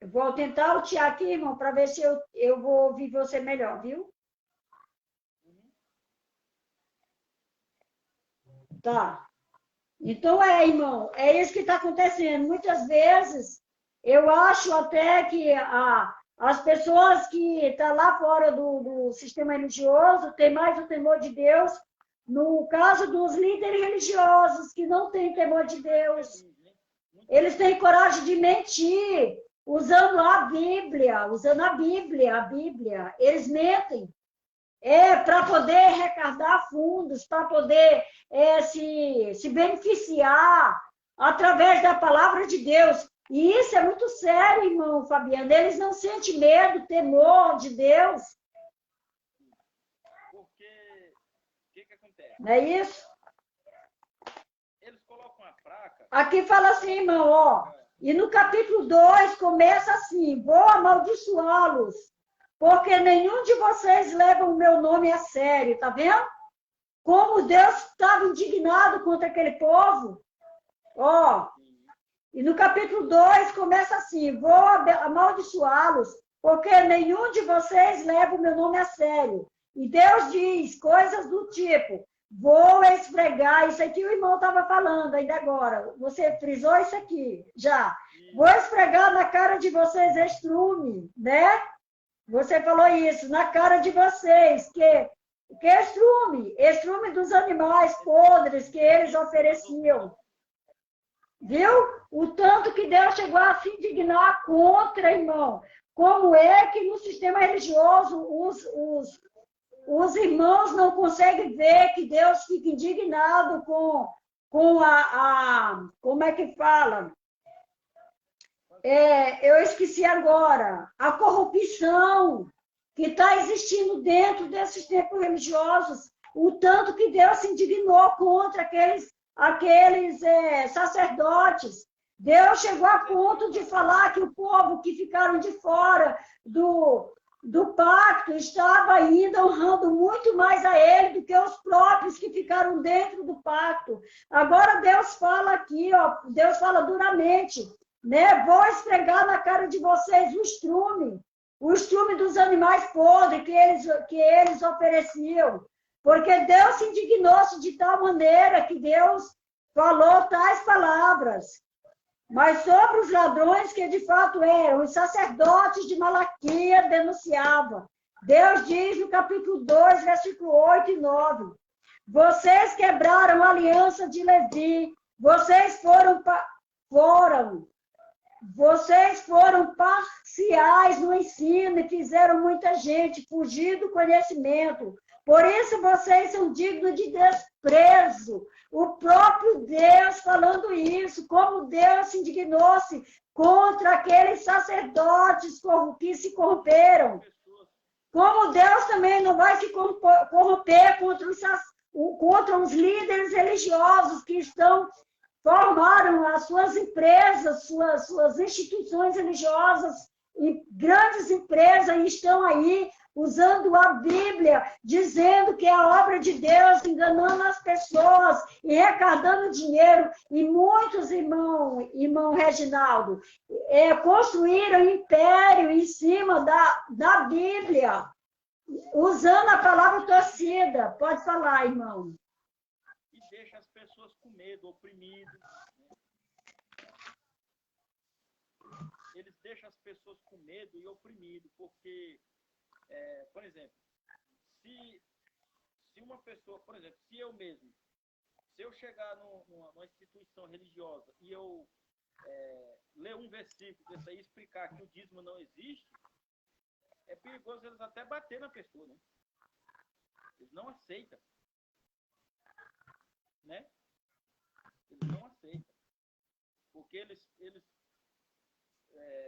Eu vou tentar altear aqui, irmão, para ver se eu vou ouvir você melhor, viu? Tá. Então, irmão, é isso que está acontecendo. Muitas vezes, eu acho até que as pessoas que estão lá fora do sistema religioso têm mais o temor de Deus. No caso dos líderes religiosos, que não têm temor de Deus, eles têm coragem de mentir, usando a Bíblia, a Bíblia. Eles mentem. Para poder arrecadar fundos, para poder se beneficiar através da palavra de Deus. E isso é muito sério, irmão Fabiano. Eles não sentem medo, temor de Deus. Porque, o que acontece? Não é isso? Eles colocam a placa... Aqui fala assim, irmão, ó. E no capítulo 2 começa assim: vou amaldiçoá-los, porque nenhum de vocês leva o meu nome a sério, tá vendo? Como Deus estava indignado contra aquele povo. Ó, e no capítulo 2 começa assim: vou amaldiçoá-los, porque nenhum de vocês leva o meu nome a sério. E Deus diz coisas do tipo: vou esfregar, isso aqui o irmão estava falando ainda agora, você frisou isso aqui, já. Vou esfregar na cara de vocês estrume, né? Você falou isso, na cara de vocês, que estrume dos animais podres que eles ofereciam. Viu? O tanto que Deus chegou a se indignar contra, irmão. Como é que no sistema religioso os irmãos não conseguem ver que Deus fica indignado com como é que fala? Eu esqueci agora. A corrupção que está existindo dentro desses templos religiosos. O tanto que Deus se indignou contra aqueles sacerdotes. Deus chegou a ponto de falar que o povo que ficaram de fora do pacto estava ainda honrando muito mais a ele do que os próprios que ficaram dentro do pacto. Agora Deus fala aqui, ó, Deus fala duramente, né? Vou esfregar na cara de vocês o estrume dos animais podres que eles ofereciam. Porque Deus se indignou-se de tal maneira que Deus falou tais palavras. Mas sobre os ladrões que de fato eram, os sacerdotes de Malaquias denunciavam. Deus diz no capítulo 2, versículo 8 e 9. Vocês quebraram a aliança de Levi. Vocês foram parciais no ensino e fizeram muita gente fugir do conhecimento. Por isso vocês são dignos de desprezo. O próprio Deus falando isso, como Deus se indignou-se contra aqueles sacerdotes que se corromperam. Como Deus também não vai se corromper contra os líderes religiosos que formaram as suas empresas, suas instituições religiosas, e grandes empresas, e estão aí usando a Bíblia, dizendo que é a obra de Deus, enganando as pessoas e arrecadando dinheiro. E muitos, irmão Reginaldo, construíram império em cima da Bíblia, usando a palavra torcida. Pode falar, irmão. E deixa as pessoas com medo, oprimidas. Eles deixam as pessoas com medo e oprimidas, porque por exemplo, se uma pessoa, por exemplo, se eu chegar numa instituição religiosa e eu ler um versículo desse aí, explicar que o dízimo não existe, é perigoso eles até bater na pessoa, né? Eles não aceitam, né? Eles não aceitam, porque eles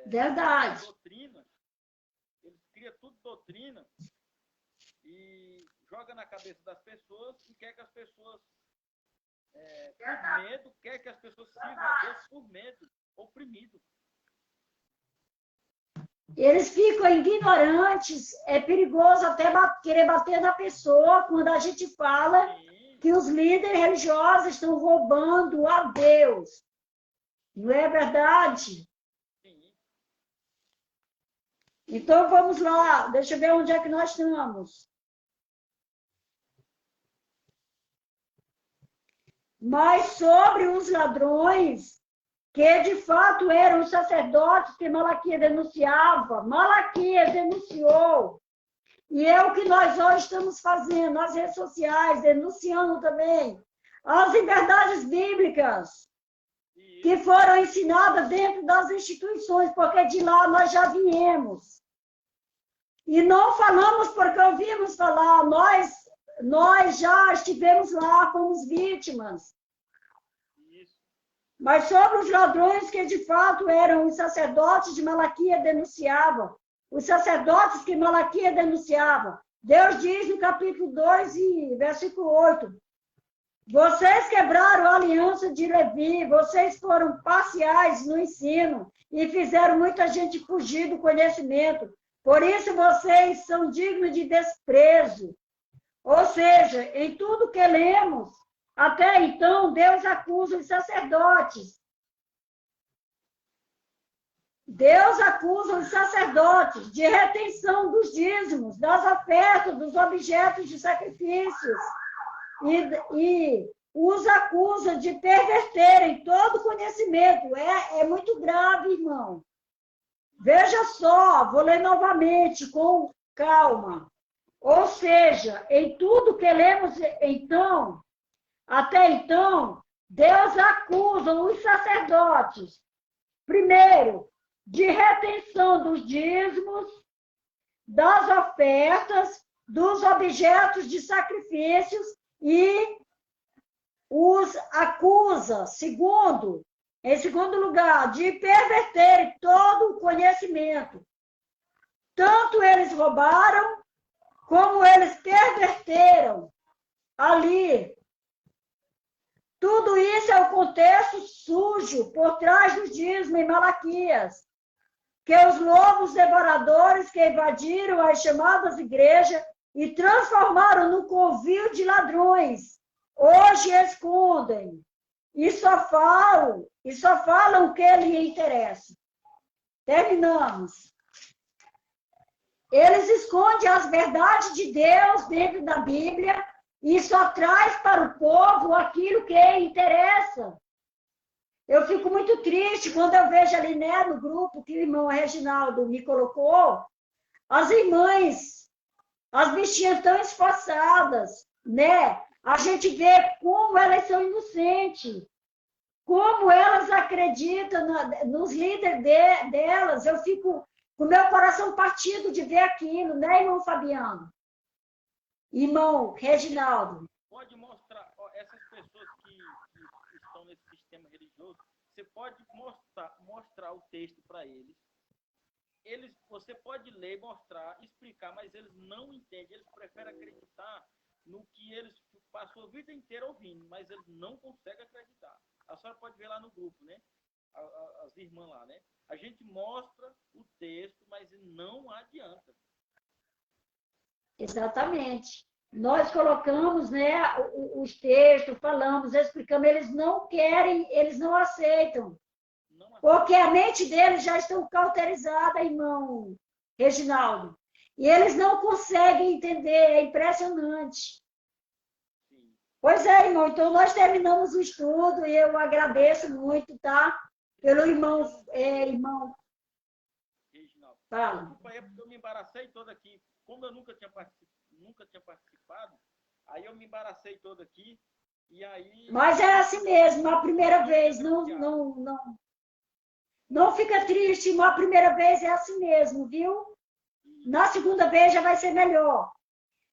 Verdade. Doutrina. Eles criam tudo doutrina e joga na cabeça das pessoas e quer que as pessoas, por medo, quer que as pessoas sirvam a Deus por medo, oprimido. Eles ficam ignorantes, é perigoso até querer bater na pessoa quando a gente fala que os líderes religiosos estão roubando a Deus. Não é verdade? Então, vamos lá. Deixa eu ver onde é que nós estamos. Mas sobre os ladrões, que de fato eram os sacerdotes que Malaquias denunciava, Malaquias denunciou. E é o que nós hoje estamos fazendo nas redes sociais, denunciando também as inverdades bíblicas que foram ensinadas dentro das instituições, porque de lá nós já viemos. E não falamos porque ouvimos falar, nós já estivemos lá, fomos vítimas. Mas sobre os ladrões que de fato eram os sacerdotes de Malaquias denunciavam, os sacerdotes que Malaquias denunciava, Deus diz no capítulo 2 e versículo 8, vocês quebraram a aliança de Levi, vocês foram parciais no ensino e fizeram muita gente fugir do conhecimento. Por isso vocês são dignos de desprezo. Ou seja, em tudo que lemos, até então, Deus acusa os sacerdotes. Deus acusa os sacerdotes de retenção dos dízimos, das ofertas, dos objetos de sacrifícios. E os acusa de perverterem todo o conhecimento. É muito grave, irmão. Veja só, vou ler novamente, com calma. Ou seja, em tudo que lemos, então, até então, Deus acusa os sacerdotes, primeiro, de retenção dos dízimos, das ofertas, dos objetos de sacrifícios e os acusa, em segundo lugar, de perverterem todo o conhecimento. Tanto eles roubaram, como eles perverteram ali. Tudo isso é o contexto sujo por trás do dízimo em Malaquias. que os lobos devoradores que invadiram as chamadas igrejas e transformaram no covil de ladrões, hoje escondem e só falam o que lhe interessa. Terminamos. Eles escondem as verdades de Deus dentro da Bíblia e só traz para o povo aquilo que interessa. Eu fico muito triste quando eu vejo ali, né, no grupo que o irmão Reginaldo me colocou, as irmãs, as bichinhas tão esforçadas, né? A gente vê como elas são inocentes, como elas acreditam nos líderes delas. Eu fico com o meu coração partido de ver aquilo, né, irmão Fabiano? Irmão Reginaldo. Pode mostrar, ó, essas pessoas que estão nesse sistema religioso, você pode mostrar o texto para eles. Você pode ler, mostrar, explicar, mas eles não entendem. Eles preferem acreditar no que eles passou a vida inteira ouvindo, mas eles não conseguem acreditar. A senhora pode ver lá no grupo, né? As irmãs lá, né? A gente mostra o texto, mas não adianta. Exatamente. Nós colocamos, né, os textos, falamos, explicamos, eles não querem, eles não aceitam. Porque a mente deles já está cauterizada, irmão Reginaldo. E eles não conseguem entender, é impressionante. Pois é, irmão, então nós terminamos o estudo e eu agradeço muito, tá? Pelo irmão... irmão... Reginaldo. Fala. Desculpa aí, porque eu me embaracei todo aqui. Como eu nunca tinha participado, aí eu me embaracei todo aqui, e aí... Mas é assim mesmo, a primeira vez, não fica triste, a primeira vez é assim mesmo, viu? Na segunda vez já vai ser melhor.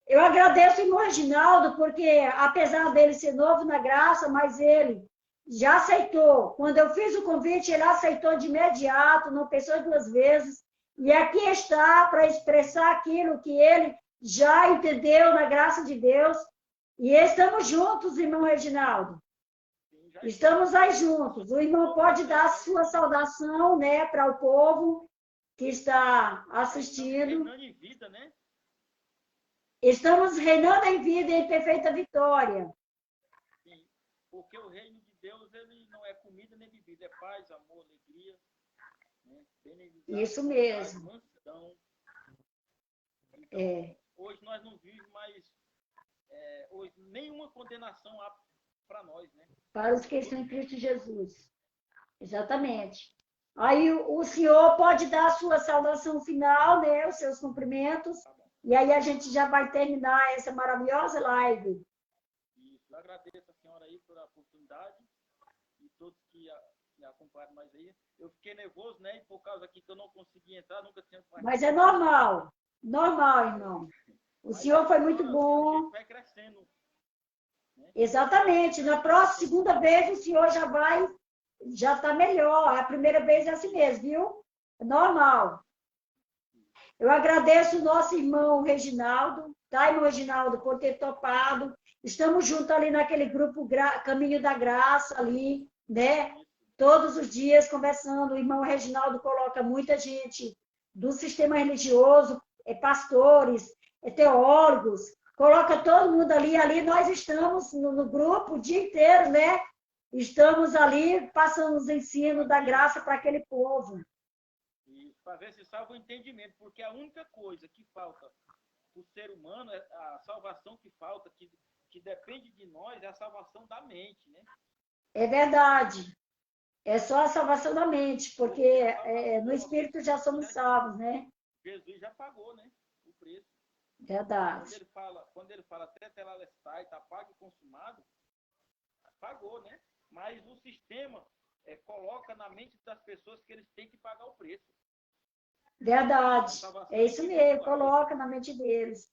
Eu agradeço o irmão Reginaldo, porque apesar dele ser novo na graça, mas ele já aceitou. Quando eu fiz o convite, ele aceitou de imediato, não pensou duas vezes. E aqui está para expressar aquilo que ele já entendeu na graça de Deus. E estamos juntos, irmão Reginaldo. Estamos aí juntos. O irmão pode dar a sua saudação, né, para o povo que está assistindo. Reinando em vida, né? Estamos reinando em vida e em perfeita vitória. Sim, porque o reino de Deus, ele não é comida nem bebida, é paz, amor, alegria, né? Isso mesmo. Mansidão. Então, hoje nós não vivemos mais hoje nenhuma condenação há para nós, né? Para os que estão em Cristo Jesus. Exatamente. Aí o senhor pode dar a sua saudação final, né? Os seus cumprimentos. Tá bom. E aí a gente já vai terminar essa maravilhosa live. Isso. Eu agradeço a senhora aí pela oportunidade e todos que acompanham mais aí. Eu fiquei nervoso, né? E por causa aqui que eu não consegui entrar, nunca tinha participado. Mas é normal. Normal, irmão. O senhor foi muito bom. A gente vai crescendo. Né? Exatamente. Na próxima, segunda vez, o senhor já está melhor. A primeira vez é assim mesmo, viu? É normal. Eu agradeço o nosso irmão Reginaldo, tá, irmão Reginaldo, por ter topado. Estamos juntos ali naquele grupo Caminho da Graça ali, né? Todos os dias conversando. O irmão Reginaldo coloca muita gente do sistema religioso, pastores, teólogos, coloca todo mundo ali. Ali nós estamos no grupo o dia inteiro, né? Estamos ali, passando os ensinos da graça para aquele povo. Para ver se salva o entendimento, porque a única coisa que falta para o ser humano, a salvação que falta, que depende de nós, é a salvação da mente, né? É verdade. É só a salvação da mente, porque no Espírito já somos salvos, né? Jesus já pagou, né? O preço. Verdade. Quando ele fala até telalestai, está pago e consumado, pagou, né? Mas o sistema coloca na mente das pessoas que eles têm que pagar o preço. Verdade. É isso mesmo, coloca na mente deles.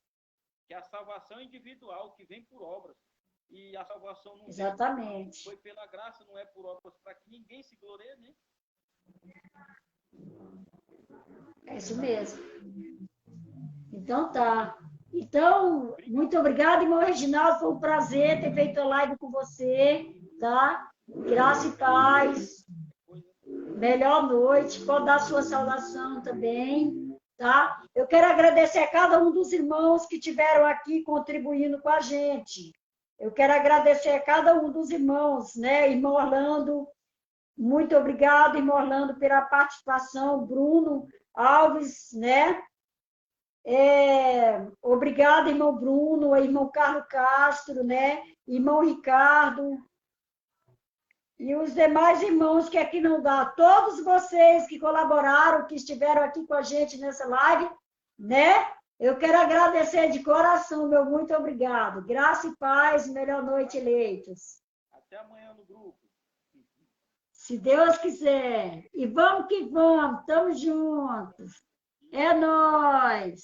Que é a salvação individual, que vem por obras. E a salvação não Exatamente. Foi pela graça, não é por obras, para que ninguém se glorie, né? É isso mesmo. Então tá. Então, muito obrigada, irmão Reginaldo. Foi um prazer ter feito a live com você, tá? Graça e paz. melhor noite. Pode dar sua saudação também, tá? Eu quero agradecer a cada um dos irmãos que estiveram aqui contribuindo com a gente. Eu quero agradecer a cada um dos irmãos, né? Irmão Orlando, muito obrigado, irmão Orlando, pela participação. Bruno Alves, né? Obrigado, irmão Bruno, irmão Carlos Castro, né? Irmão Ricardo e os demais irmãos que aqui não dá. Todos vocês que colaboraram, que estiveram aqui com a gente nessa live, né? Eu quero agradecer de coração, meu muito obrigado. Graça e paz, melhor noite, eleitos. Até amanhã no grupo. Se Deus quiser. E vamos que vamos, estamos juntos. É nóis!